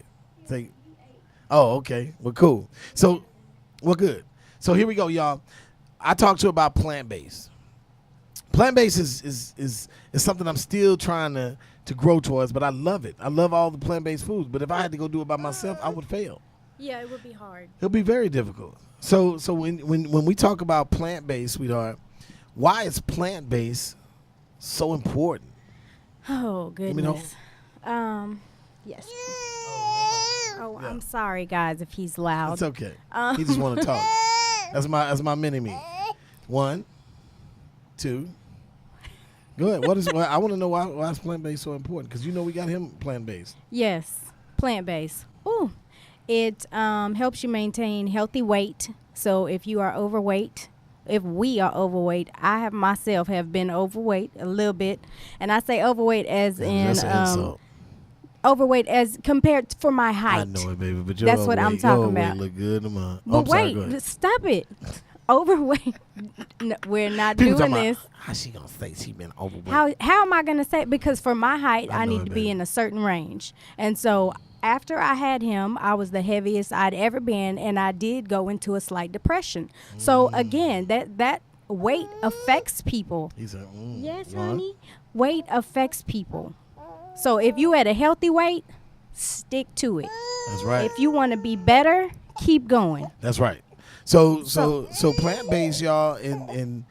S2: Oh, okay. Well, cool. So, well, good. So here we go, y'all. I talked to her about plant-based. Plant-based is something I'm still trying to grow towards, but I love it. I love all the plant-based foods, but if I had to go do it by myself, I would fail.
S3: Yeah, it would be hard.
S2: It'll be very difficult. So when we talk about plant-based, sweetheart, why is plant-based so important?
S3: Oh, goodness. Yes. Oh,
S2: Yeah.
S3: I'm sorry, guys, if he's loud.
S2: It's okay. He just want to talk. That's my mini-me. 1, 2. Go ahead. I want to know why is plant-based so important? Because we got him plant-based.
S3: Yes, plant-based. Ooh, it helps you maintain healthy weight. So if you are overweight, if we are overweight, I have myself have been overweight a little bit, and I say overweight as
S2: That's an insult.
S3: Overweight as compared for my height.
S2: I know it, baby, but
S3: That's what I'm talking about.
S2: Look good in my.
S3: But
S2: sorry,
S3: wait, stop it. Overweight. No, we're not
S2: People
S3: doing
S2: talking
S3: this.
S2: about, how she gonna say she been overweight?
S3: How am I gonna say? Because for my height,
S2: I
S3: I
S2: know
S3: need
S2: it,
S3: to
S2: baby.
S3: be in a certain range, and so after I had him, I was the heaviest I'd ever been, and I did go into a slight depression. So again, that weight affects people.
S2: He said,
S3: Yes,
S2: what?
S3: honey. Weight affects people. So if you at a healthy weight, stick to it.
S2: That's right.
S3: If you want to be better, keep going.
S2: That's right. So plant based, y'all, in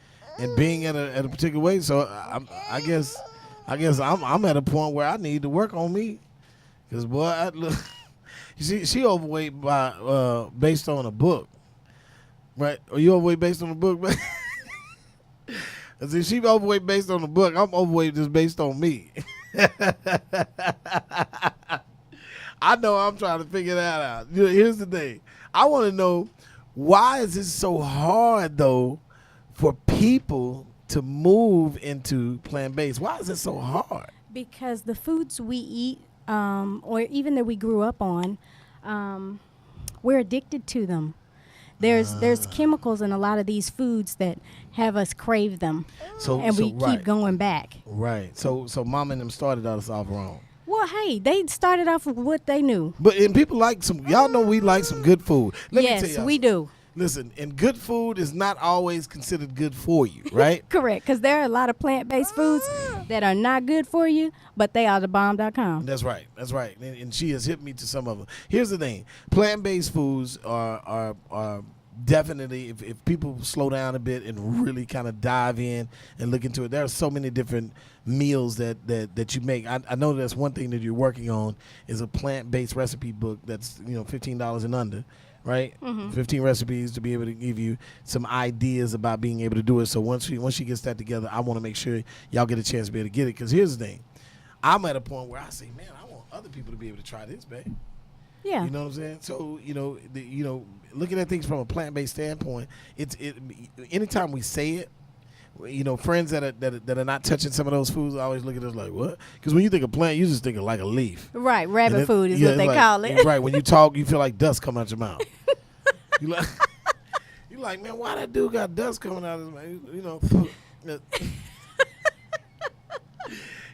S2: being at a particular way. So I guess I'm at a point where I need to work on me, because boy, she overweight by based on a book, right? Are you overweight based on a book? I see, she overweight based on the book. I'm overweight just based on me. I know I'm trying to figure that out. Here's the thing. I want to know, why is it so hard, though, for people to move into plant-based? Why is it so hard?
S3: Because the foods we eat, or even that we grew up on, we're addicted to them. There's chemicals in a lot of these foods that have us crave them, and we keep going back.
S2: Right. So mom and them started us off wrong.
S3: Well, hey, they started off with what they knew.
S2: And people like y'all know we like some good food. Let me tell
S3: Yes,
S2: y'all
S3: we do.
S2: Listen, and good food is not always considered good for you, right?
S3: Correct, because there are a lot of plant-based foods that are not good for you, but they are thebomb.com.
S2: That's right. That's right. And she has hit me to some of them. Here's the thing. Plant-based foods are definitely, if people slow down a bit and really kind of dive in and look into it, there are so many different meals that you make. I know that's one thing that you're working on is a plant-based recipe book that's $15 and under. Right, 15 recipes to be able to give you some ideas about being able to do it. So once she gets that together, I want to make sure y'all get a chance to be able to get it. Because here's the thing, I'm at a point where I say, man, I want other people to be able to try this, babe.
S3: Yeah.
S2: You know what I'm saying? So looking at things from a plant-based standpoint, anytime we say it, you know, friends that are not touching some of those foods always look at us like, what? Because when you think of plant, you just think of like a leaf.
S3: Right, rabbit
S2: And
S3: food is
S2: yeah,
S3: what they
S2: it's like-
S3: call it.
S2: Right, when you talk, you feel like dust coming out your mouth. you like, you like, man, why that dude got dust coming out of his mouth? You know.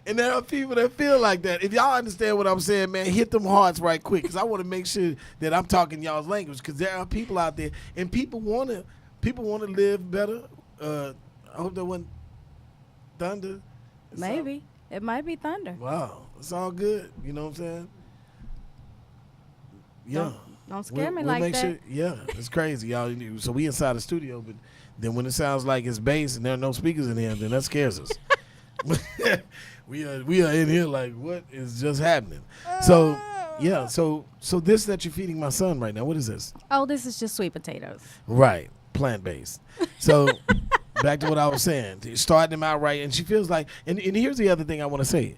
S2: And there are people that feel like that. If y'all understand what I'm saying, man, hit them hearts right quick, because I want to make sure that I'm talking y'all's language, because there are people out there, and people want to live better. I hope that wasn't thunder. It's
S3: Maybe. It might be thunder.
S2: wow, it's all good. You know what I'm saying? Yeah.
S3: Don't scare me like
S2: make
S3: that.
S2: Sure, yeah, it's crazy, y'all. So we inside the studio, but then when it sounds like it's bass and there are no speakers in here, then that scares us. we are in here like, what is just happening? So yeah, so this that you're feeding my son right now, what is this?
S3: Oh, this is just sweet potatoes.
S2: Right, plant-based. So back to what I was saying, starting them out right, and she feels like, and here's the other thing I want to say.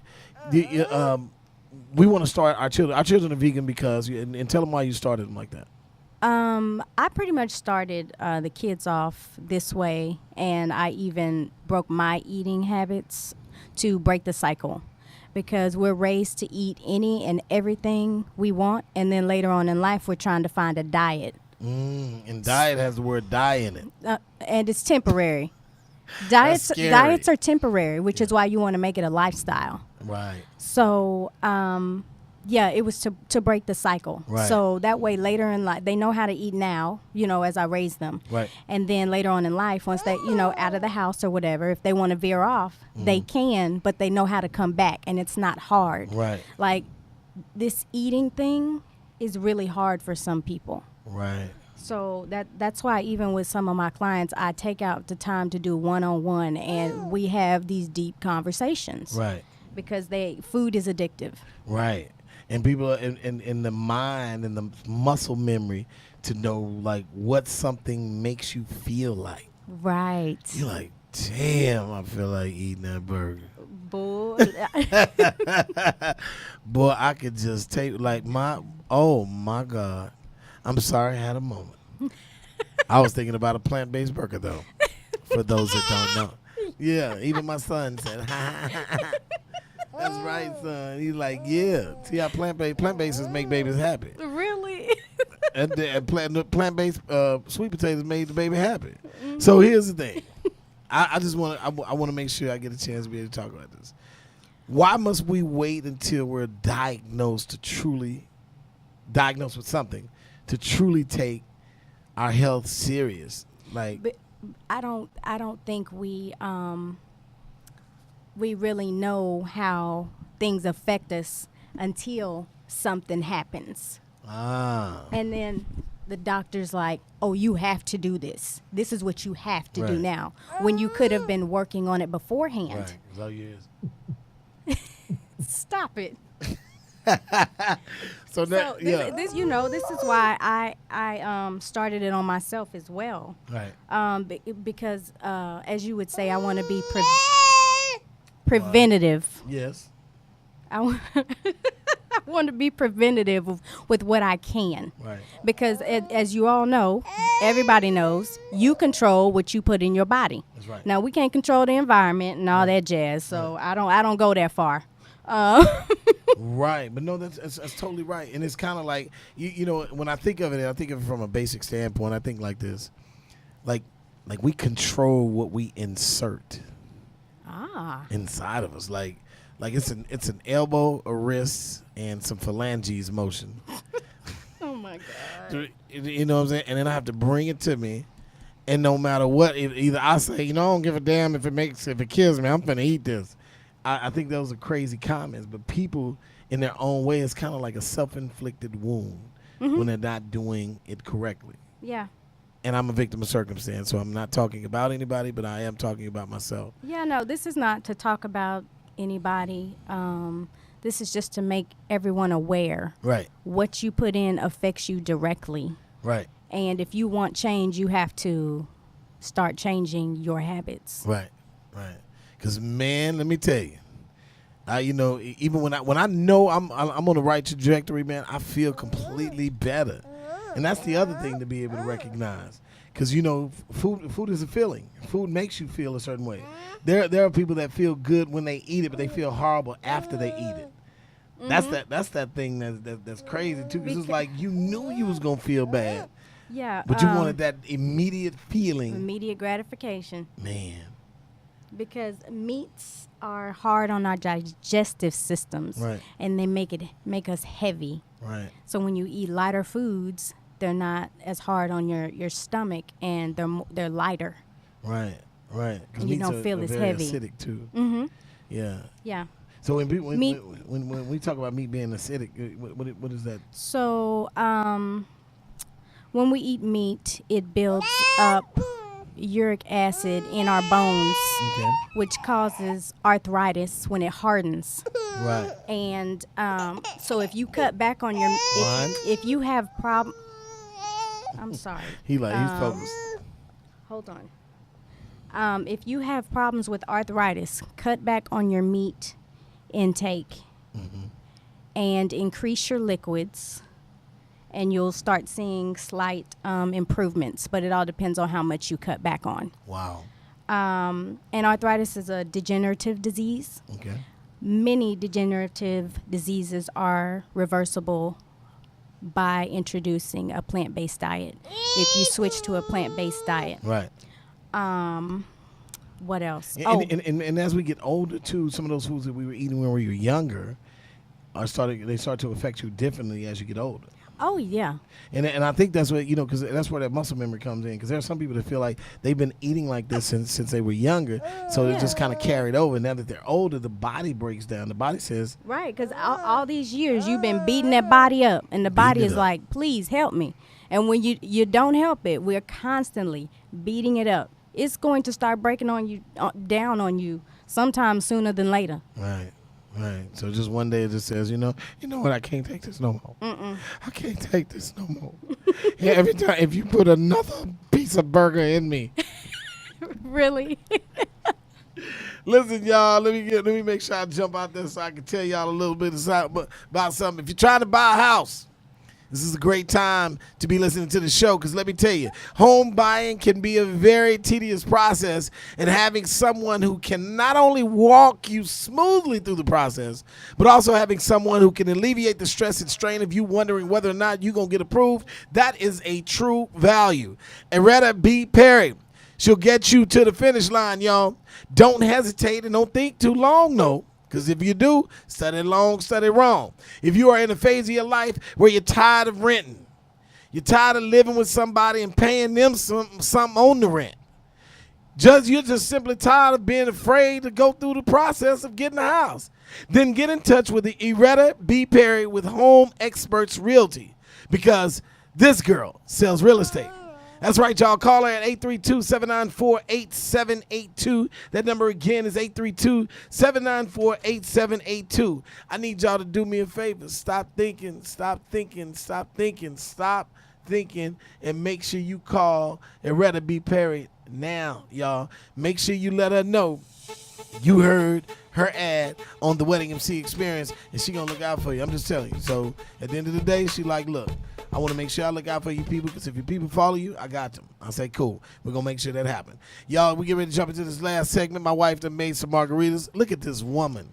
S2: We want to start our children. Our children are vegan because, and tell them why you started them like that.
S3: I pretty much started the kids off this way, and I even broke my eating habits to break the cycle, because we're raised to eat any and everything we want, and then later on in life we're trying to find a diet.
S2: And diet has the word die in it.
S3: And it's temporary. Diets
S2: scary.
S3: are temporary, which is why you want to make it a lifestyle.
S2: Right.
S3: So, yeah, it was to break the cycle.
S2: Right.
S3: So that way later in life, they know how to eat now, as I raise them.
S2: Right.
S3: And then later on in life, once they, out of the house or whatever, if they want to veer off, they can, but they know how to come back, and it's not hard.
S2: Right.
S3: Like, this eating thing is really hard for some people.
S2: Right.
S3: So that's why even with some of my clients, I take out the time to do one-on-one, and we have these deep conversations.
S2: Right.
S3: Because food is addictive.
S2: Right. And people are in the mind and the muscle memory to know like what something makes you feel like.
S3: Right.
S2: You're like, damn, I feel like eating that burger.
S3: Bull.
S2: Boy, I could just take like oh my God. I'm sorry I had a moment. I was thinking about a plant-based burger though. For those that don't know. Yeah, even my son said, that's right, son. He's like, yeah. See how plant-based make babies happy.
S3: Really?
S2: And plant-based sweet potatoes made the baby happy. So here's the thing. I just want to make sure I get a chance to be able to talk about this. Why must we wait until we're diagnosed with something to truly take our health serious? Like,
S3: But I don't think we really know how things affect us until something happens. And then the doctor's like, oh, you have to do this. This is what you have to do
S2: Right.
S3: now. When you could have been working on it beforehand.
S2: right, it's all yours.
S3: Stop it.
S2: So that,
S3: So
S2: yeah.
S3: this is why I started it on myself as well.
S2: Right.
S3: Because as you would say, I want to be preventative.
S2: Yes.
S3: I want to be preventative with what I can.
S2: Right.
S3: Because as you all know, everybody knows, you control what you put in your body.
S2: That's right.
S3: Now we can't control the environment and all that jazz, so I don't go that far.
S2: Right, but no, that's totally right, and it's kind of like you know when I think of it, I think of it from a basic standpoint. I think like this, like we control what we insert inside of us, like it's an elbow, a wrist, and some phalanges motion.
S3: Oh my God.
S2: You know what I'm saying? And then I have to bring it to me, and no matter what, either I say, I don't give a damn if it kills me, I'm finna eat this. I think those are crazy comments, but people in their own way, it's kind of like a self-inflicted wound when they're not doing it correctly.
S3: Yeah.
S2: And I'm a victim of circumstance, so I'm not talking about anybody, but I am talking about myself.
S3: Yeah, no, this is not to talk about anybody. This is just to make everyone aware.
S2: Right.
S3: What you put in affects you directly.
S2: Right.
S3: And if you want change, you have to start changing your habits.
S2: Right. Right. Because, man, let me tell you, even when I know I'm on the right trajectory, man, I feel completely better. And that's the other thing to be able to recognize. because food is a feeling. Food makes you feel a certain way. There are people that feel good when they eat it, but they feel horrible after they eat it. That's that thing that's crazy too, because it's like you knew you was gonna feel bad,
S3: Yeah.
S2: but you wanted that immediate feeling.
S3: immediate gratification.
S2: Man,
S3: Because meats are hard on our digestive systems,
S2: Right.
S3: and they make us heavy.
S2: right,
S3: So when you eat lighter foods, they're not as hard on your stomach, and they're lighter.
S2: right. 'Cause
S3: And you
S2: meats
S3: don't feel
S2: are
S3: as
S2: very
S3: heavy.
S2: acidic too.
S3: Mm-hmm.
S2: Yeah.
S3: Yeah.
S2: So when
S3: Meat-
S2: when we talk about meat being acidic, what is that?
S3: So when we eat meat, it builds up uric acid in our bones,
S2: Okay.
S3: which causes arthritis when it hardens.
S2: Right.
S3: And so if you cut back on your
S2: One.
S3: if you have problem, I'm sorry.
S2: He's focused.
S3: Hold on. If you have problems with arthritis, cut back on your meat intake and increase your liquids, and you'll start seeing slight improvements. But it all depends on how much you cut back on.
S2: Wow.
S3: And arthritis is a degenerative disease.
S2: Okay.
S3: Many degenerative diseases are reversible by introducing a plant-based diet. If you switch to a plant-based diet.
S2: Right.
S3: What else?
S2: And as we get older too, some of those foods that we were eating when we were younger they start to affect you differently as you get older.
S3: Oh yeah.
S2: And I think that's what, because that's where that muscle memory comes in, because there are some people that feel like they've been eating like this since they were younger, so it just kind of carried over. Now that they're older, the body breaks down. The body says,
S3: Right, because all these years you've been beating that body up, and the body
S2: Beating it
S3: is
S2: up.
S3: like, please help me. And when you don't help it, we're constantly beating it up. It's going to start breaking on you, down on you, sometime sooner than later.
S2: right. So just one day it just says, you know what, I can't take this no more. I can't take this no more. Yeah, every time, if you put another piece of burger in me.
S3: Really?
S2: Listen, y'all, let me make sure I jump out there so I can tell y'all a little bit about something. If you're trying to buy a house, this is a great time to be listening to the show, because let me tell you, home buying can be a very tedious process, and having someone who can not only walk you smoothly through the process, but also having someone who can alleviate the stress and strain of you wondering whether or not you're going to get approved, that is a true value. Aretta B. Perry, she'll get you to the finish line, y'all. Don't hesitate and don't think too long, no. Because if you do, study long, study wrong. If you are in a phase of your life where you're tired of renting, you're tired of living with somebody and paying them something on the rent, you're just simply tired of being afraid to go through the process of getting a house, then get in touch with the Aretta B. Perry with Home Experts Realty, because this girl sells real estate. That's right, y'all. Call her at 832-794-8782. That number again is 832-794-8782. I need y'all to do me a favor. Stop thinking, and make sure you call Aretta B. Perry now, y'all. Make sure you let her know you heard her ad on the Wedding MC Experience, and she gonna look out for you. I'm just telling you. So at the end of the day, she like, look, I want to make sure I look out for you people, because if your people follow you, I got them. I say, cool. We're going to make sure that happens. Y'all, we get ready to jump into this last segment. My wife done made some margaritas. Look at this woman.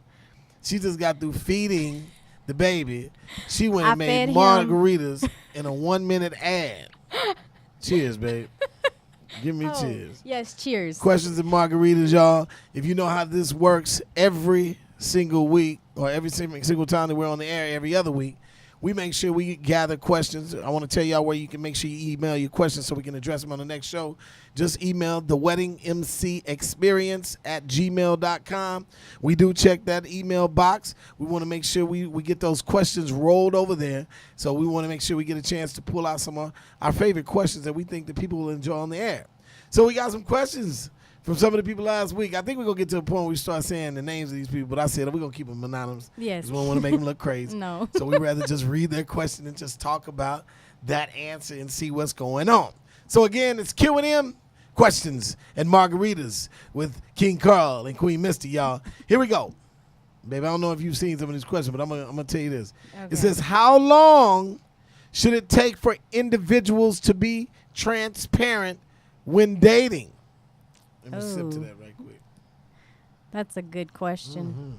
S2: She just got through feeding the baby. She went and made margaritas in a 1-minute ad. Cheers, babe. Give me cheers.
S3: Yes, cheers.
S2: Questions and margaritas, y'all. If you know how this works, every single week, or every single time that we're on the air, every other week, we make sure we gather questions. I want to tell y'all where you can make sure you email your questions so we can address them on the next show. Just email theweddingmcexperience@gmail.com. We do check that email box. We want to make sure we get those questions rolled over there. So we want to make sure we get a chance to pull out some of our favorite questions that we think that people will enjoy on the air. So we got some questions from some of the people last week. I think we're going to get to a point where we start saying the names of these people, but I said we're going to keep them anonymous.
S3: Yes.
S2: Because we don't want to make them look crazy.
S3: No.
S2: So we'd rather just read their question and just talk about that answer and see what's going on. So again, it's Q&M, questions and margaritas with King Carl and Queen Misty, y'all. Here we go. Baby, I don't know if you've seen some of these questions, but I'm going to tell you this.
S3: Okay.
S2: It says, how long should it take for individuals to be transparent when dating? Let me sip to
S3: Oh.
S2: that right quick.
S3: That's a good question.
S2: Mm-hmm.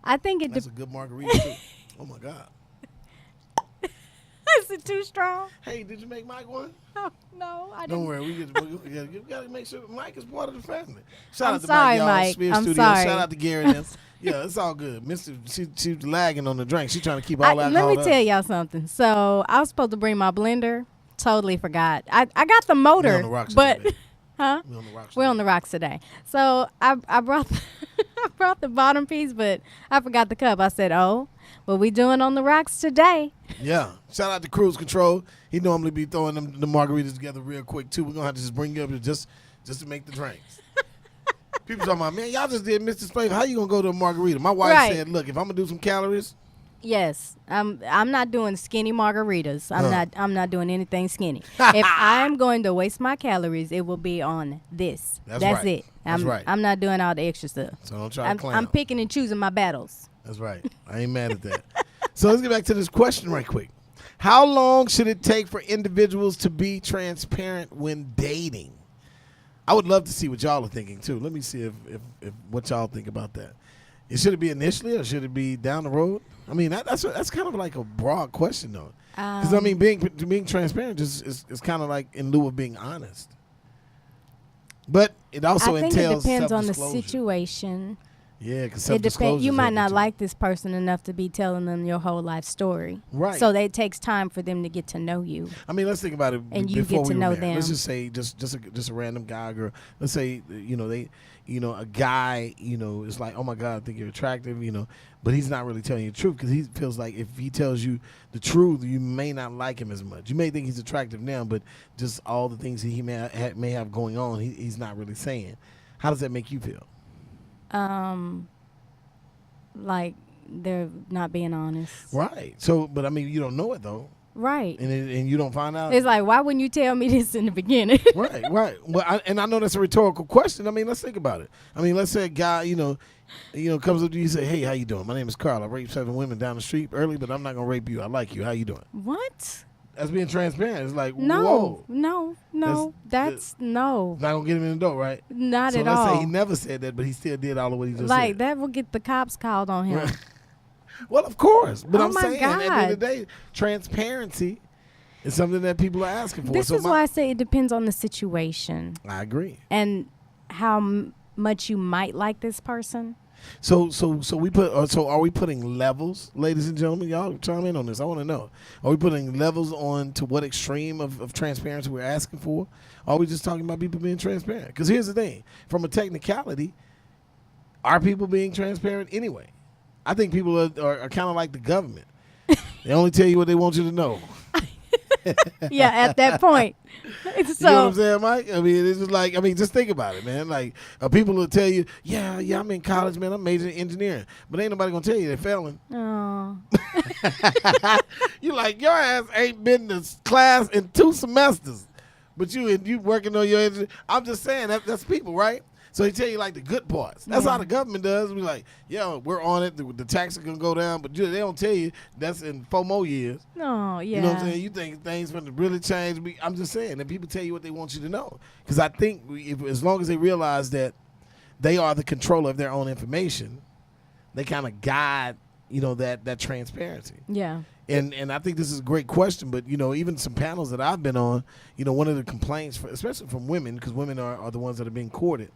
S3: I think it
S2: That's a good margarita too. Oh my God.
S3: Is it too strong?
S2: Hey, did you make Mike one?
S3: Oh, no, I
S2: Don't
S3: didn't.
S2: worry, we got to make sure Mike is part of the family. Shout
S3: I'm
S2: out to
S3: sorry,
S2: Mike, y'all.
S3: Mike.
S2: Spear
S3: I'm
S2: Studio.
S3: sorry.
S2: Shout out to Gary and them. Yeah, it's all good. She's lagging on the drink. She's trying to keep all that.
S3: Let me tell y'all something. So I was supposed to bring my blender. Totally forgot. I got the motor,
S2: on the rocks
S3: but
S2: today,
S3: huh?
S2: We're on the rocks.
S3: We're on the rocks today. So I brought I brought the bottom piece, but I forgot the cup. I said, "Oh, what we doing on the rocks today?"
S2: Yeah. Shout out to Cruise Control. He normally be throwing the margaritas together real quick too. We're gonna have to just bring you up here just to make the drinks. People talking about, man, y'all just did Mr. Flavor. How you gonna go to a margarita? My wife
S3: Right.
S2: said, look, if I'm gonna do some calories,
S3: Yes, I'm not doing skinny margaritas. I'm not doing anything skinny. If I'm going to waste my calories, it will be on this.
S2: That's
S3: That's
S2: right.
S3: it.
S2: That's right.
S3: I'm not doing all the extra stuff.
S2: so don't try to clown.
S3: I'm picking and choosing my battles.
S2: That's right. I ain't mad at that. So let's get back to this question right quick. How long should it take for individuals to be transparent when dating? I would love to see what y'all are thinking too. Let me see if what y'all think about that. Should it be initially or should it be down the road? I mean, that's kind of like a broad question though. Because I mean, being transparent is kind of like in lieu of being honest. But it also
S3: I think it
S2: entails
S3: depends on the
S2: self-disclosure.
S3: situation.
S2: Yeah, because
S3: It depends. You might not like this person enough to be telling them your whole life story.
S2: Right.
S3: So it takes time for them to get to know you.
S2: I mean, let's think about it.
S3: And you
S2: before
S3: get to
S2: we were
S3: know
S2: married.
S3: them.
S2: Let's just say just a random guy or girl. Let's say a guy is like, oh my God, I think you're attractive, but he's not really telling you the truth because he feels like if he tells you the truth, you may not like him as much. You may think he's attractive now, but just all the things that he may have going on, he's not really saying. How does that make you feel?
S3: Like they're not being honest.
S2: Right. So, but I mean, you don't know it though,
S3: Right.
S2: and you don't find out.
S3: It's like, why wouldn't you tell me this in the beginning?
S2: Right. Well, I know that's a rhetorical question. I mean, let's think about it. I mean, let's say a guy, comes up to you and say, "Hey, how you doing? My name is Carl. I raped 7 women down the street early, but I'm not gonna rape you. I like you. How you doing?"
S3: What?
S2: That's being transparent. It's like,
S3: No,
S2: whoa,
S3: no. That's no,
S2: not gonna get him in the door, right?
S3: not
S2: So
S3: at
S2: let's
S3: all.
S2: say he never said that, but he still did all of what he just
S3: Like
S2: said.
S3: that will get the cops called on him.
S2: Well, of course, but
S3: Oh
S2: I'm
S3: my
S2: saying at the end of the
S3: God.
S2: day, transparency is something that people are asking for.
S3: This
S2: So
S3: is why I say it depends on the situation
S2: I agree.
S3: and how much you might like this person.
S2: So we put. So are we putting levels, ladies and gentlemen? Y'all chime in on this. I want to know. Are we putting levels on to what extreme of transparency we're asking for? Or are we just talking about people being transparent? Because here's the thing: from a technicality, are people being transparent anyway? I think people are kind of like the government. They only tell you what they want you to know.
S3: Yeah, at that point.
S2: You know what I'm saying, Mike? I mean, it's just like, just think about it, man. Like, people will tell you, yeah, I'm in college, man. I'm majoring in engineering. But ain't nobody going to tell you they're failing.
S3: Oh.
S2: You like, your ass ain't been to class in 2 semesters. But you working on your engineering. I'm just saying, that's people, right? So they tell you like the good parts. That's how the government does. We like, yeah, we're on it. The taxes gonna go down, but they don't tell you that's in 4 more years.
S3: No, yeah.
S2: You know what I'm saying? You think things going to really change. I'm just saying that people tell you what they want you to know. Because I think as long as they realize that they are the controller of their own information, they kind of guide, that transparency.
S3: Yeah.
S2: And I think this is a great question, but even some panels that I've been on, one of the complaints, especially from women, because women are the ones that are being courted.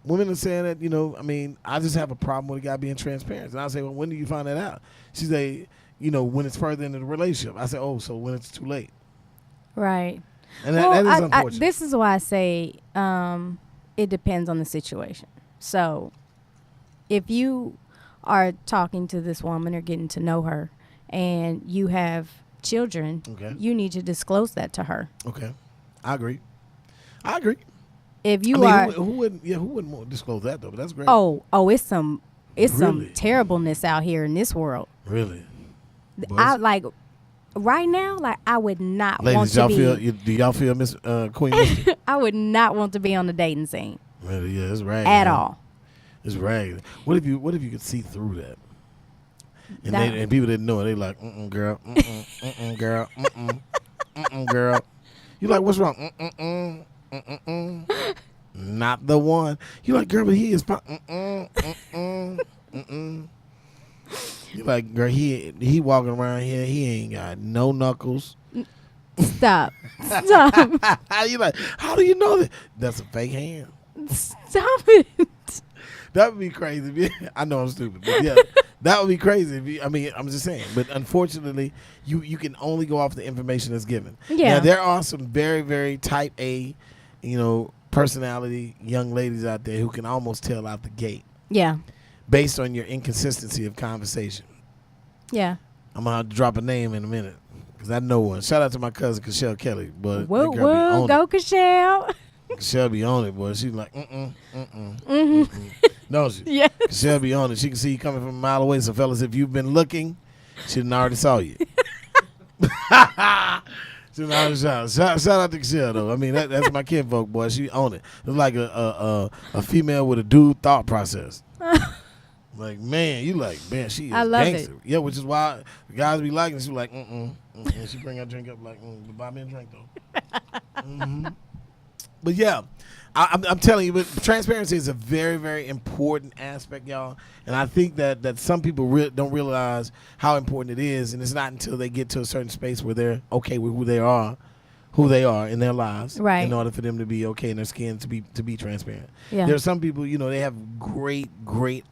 S2: Women are saying that, I just have a problem with a guy being transparent. And I say, well, when do you find that out? She say, when it's further into the relationship. I say, oh, so when it's too late.
S3: Right.
S2: And that is unfortunate.
S3: This is why I say it depends on the situation. So if you are talking to this woman or getting to know her and you have children,
S2: Okay.
S3: you need to disclose that to her.
S2: Okay, I agree.
S3: If you are,
S2: who wouldn't want to disclose that though? But that's great.
S3: it's some
S2: Really?
S3: terribleness out here in this world.
S2: Really?
S3: I like right now, like I would not want
S2: Ladies,
S3: to be.
S2: do y'all feel Miss Queen Misty?
S3: I would not want to be on the dating scene
S2: Really? Yeah, it's raggedy.
S3: at all.
S2: It's raggedy. What if you could see through that? And
S3: That-
S2: and people didn't know it. They like, girl, girl, girl. You like, what's wrong? Not the one. You like, girl, but he is fine. You like, girl, he walking around here. He ain't got no knuckles.
S3: Stop.
S2: You like, how do you know that? That's a fake hand.
S3: Stop it.
S2: That would be crazy. I know I'm stupid, but yeah, that would be crazy. I mean, I'm just saying. But unfortunately, you can only go off the information that's given.
S3: Yeah.
S2: Now, there are some very, very type A, personality young ladies out there who can almost tell out the gate
S3: Yeah.
S2: based on your inconsistency of conversation.
S3: Yeah.
S2: I'm going to drop a name in a minute because I know one. Shout out to my cousin, Cashel Kelly. But
S3: Whoa,
S2: that girl be
S3: whoa,
S2: on
S3: go,
S2: it.
S3: Cashel.
S2: Cashel be on it, boy. She's like, Don't she?
S3: Yeah.
S2: Cashel be on it. She can see you coming from a mile away. So, fellas, if you've been looking, she done already saw you. She done already saw. Shout out to Cashel, though. I mean, that's my kinfolk, boy. She on it. It's like a female with a dude thought process. Like, man, you like, man, she is
S3: I love
S2: gangster. Yeah, which is why the guys be liking. She like, And she bring her drink up like, buy me a drink, though. But yeah, I'm telling you, but transparency is a very, very important aspect, y'all. And I think that some people don't realize how important it is. And it's not until they get to a certain space where they're okay with who they are in their lives,
S3: Right.
S2: in order for them to be okay in their skin, to be transparent.
S3: Yeah.
S2: There are some people, they have great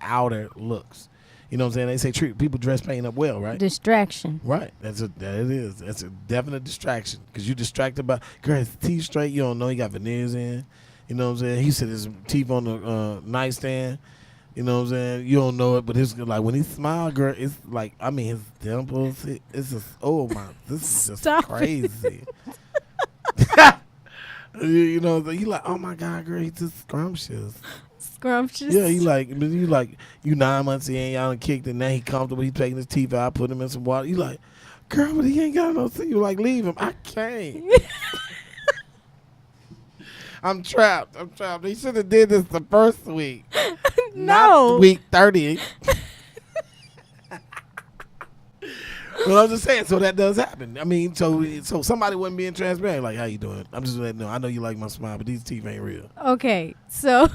S2: outer looks. You know what I'm saying? They say people dress paint up well, right?
S3: Distraction.
S2: Right. That's a definite distraction because you distracted by, girl, his teeth straight. You don't know he got veneers in. You know what I'm saying? He said his teeth on the nightstand. You know what I'm saying? You don't know it, but it's like when he smiles, girl, it's like, I mean, his dimples, it's just, oh my, this is just
S3: Stop
S2: crazy. You know, you like, oh my God, girl, he's just scrumptious.
S3: Scrumptious.
S2: Yeah, you 9 months in, y'all done kicked it, now he comfortable, he taking his teeth out, put him in some water. You like, girl, but he ain't got no teeth. You like, leave him. I can't. I'm trapped. He should have did this the first week.
S3: No.
S2: Not week 30. Well, I'm just saying, so that does happen. I mean, so somebody wasn't being transparent. Like, how you doing? I'm just letting you know. I know you like my smile, but these teeth ain't real.
S3: Okay, so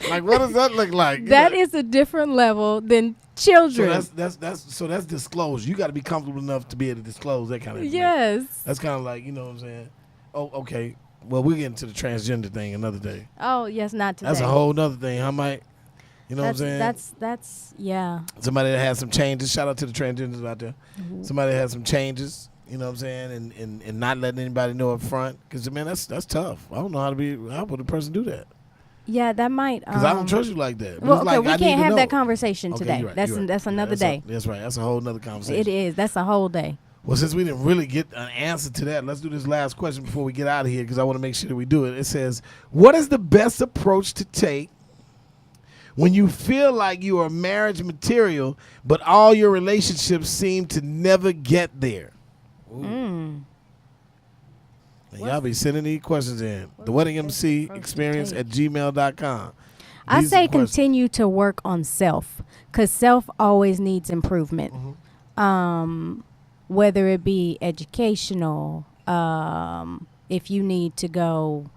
S2: Like, what does that look like?
S3: that is a different level than children.
S2: So that's disclosure. You got to be comfortable enough to be able to disclose that kind of information.
S3: Yes.
S2: That's kind of like, you know what I'm saying? Oh, okay. Well, we'll get into the transgender thing another day.
S3: Oh, yes, not today.
S2: That's a whole nother thing. I might, you know what I'm saying?
S3: That's yeah.
S2: Somebody that has some changes. Shout out to the transgenders out there. Mm-hmm. Somebody that has some changes. You know what I'm saying? And not letting anybody know up front. Because, man, that's tough. I don't know how would a person do that?
S3: Yeah, that might.
S2: Because I don't trust you like that. But
S3: Well,
S2: it's
S3: okay,
S2: like,
S3: we
S2: I need
S3: can't
S2: to
S3: have
S2: know.
S3: that conversation
S2: Okay,
S3: today.
S2: you're right,
S3: That's
S2: you're right.
S3: that's another day.
S2: That's right. That's a whole nother conversation.
S3: It is. That's a whole day.
S2: Well, since we didn't really get an answer to that, let's do this last question before we get out of here because I want to make sure that we do it. It says, what is the best approach to take when you feel like you are marriage material, but all your relationships seem to never get there? And y'all be sending these questions in. The Wedding MC experience at gmail.com.
S3: I
S2: These
S3: say
S2: are questions.
S3: continue to work on self because self always needs improvement. Whether it be educational, if you need to go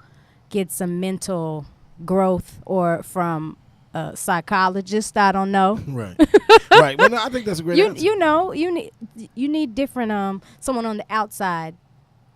S3: get some mental growth or from a psychologist, I don't know.
S2: Right. Right. Well, no, I think that's a great answer.
S3: You need different someone on the outside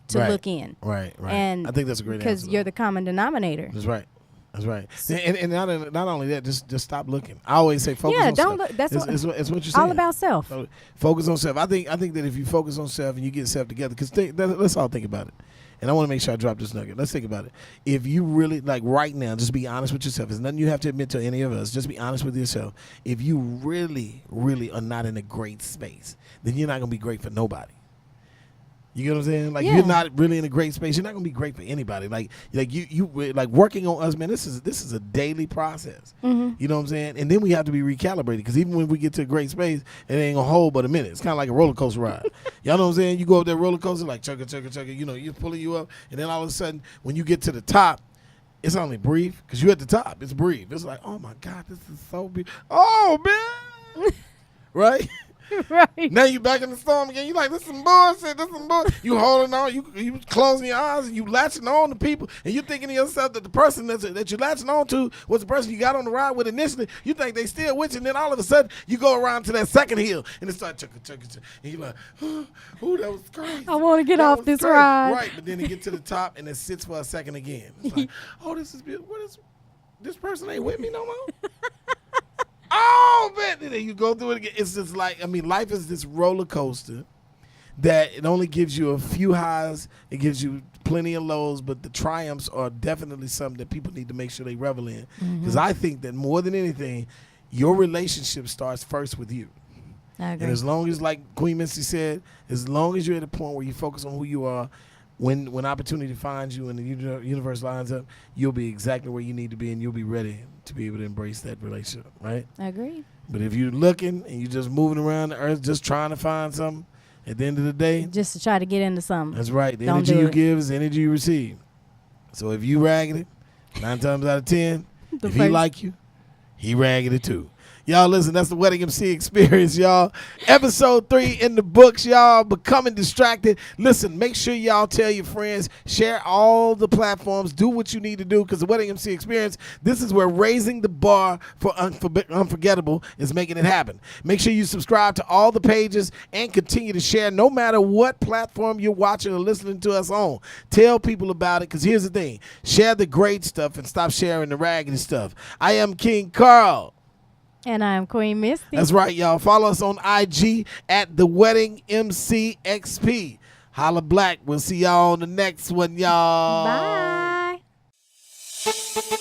S3: to
S2: Right.
S3: look in.
S2: Right.
S3: And
S2: I think that's a great answer.
S3: because you're the common denominator.
S2: That's right. That's right. And not only that, just stop looking. I always say focus
S3: Yeah,
S2: on
S3: don't
S2: self.
S3: look. That's
S2: it's what you're saying.
S3: all about self.
S2: So focus on self. I think that if you focus on self and you get self together, because let's all think about it. And I want to make sure I drop this nugget. Let's think about it. If you really, like right now, just be honest with yourself. There's nothing you have to admit to any of us. Just be honest with yourself. If you really, really are not in a great space, then you're not going to be great for nobody. You get what I'm saying? Like,
S3: Yeah.
S2: you're not really in a great space. You're not gonna be great for anybody. Like you like working on us, man. This is a daily process.
S3: Mm-hmm.
S2: You know what I'm saying? And then we have to be recalibrated because even when we get to a great space, it ain't gonna hold but a minute. It's kind of like a roller coaster ride. Y'all know what I'm saying? You go up that roller coaster like chugga chugga chugga. You know, you're pulling you up, and then all of a sudden, when you get to the top, it's only brief because you're at the top. It's brief. It's like, oh my God, this is so beautiful. Oh man, right?
S3: Right.
S2: Now you back in the storm again. You like, this some bullshit, You holding on, you closing your eyes and you latching on to people, and you thinking to yourself that the person that you're latching on to was the person you got on the ride with initially. You think they still with you, and then all of a sudden you go around to that second hill and it starts chucking, and you're like, ooh, that was crazy.
S3: I want to get
S2: That
S3: off
S2: was
S3: this
S2: crazy.
S3: ride.
S2: Right, but then it get to the top and it sits for a second again. It's like, oh, this is beautiful. This person ain't with me no more? Oh, man. And then you go through it again. It's just like, life is this roller coaster that it only gives you a few highs. It gives you plenty of lows, but the triumphs are definitely something that people need to make sure they revel in. Because I think that more than anything, your relationship starts first with you.
S3: I agree.
S2: And as long as, like Queen Misty said, as long as you're at a point where you focus on who you are, when opportunity finds you and the universe lines up, you'll be exactly where you need to be, and you'll be ready to be able to embrace that relationship, right?
S3: I agree.
S2: But if you're looking and you're just moving around the earth, just trying to find something, at the end of the day,
S3: Just to try to get into something.
S2: that's right. The
S3: Don't
S2: energy
S3: do
S2: you
S3: it.
S2: give is the energy you receive. So if you raggedy, 9 times out of 10,
S3: The
S2: if he
S3: first-
S2: like you, he raggedy too. Y'all listen, that's the Wedding MC experience, y'all. Episode 3 in the books, y'all. Becoming Distracted. Listen, make sure y'all tell your friends, share all the platforms, do what you need to do, because the Wedding MC experience, this is where raising the bar for unforgettable is making it happen. Make sure you subscribe to all the pages and continue to share no matter what platform you're watching or listening to us on. Tell people about it, because here's the thing. Share the great stuff and stop sharing the raggedy stuff. I am King Carl.
S3: And I'm Queen Misty.
S2: That's right, y'all. Follow us on IG at The Wedding MC XP. Holla Black. We'll see y'all on the next one, y'all.
S3: Bye.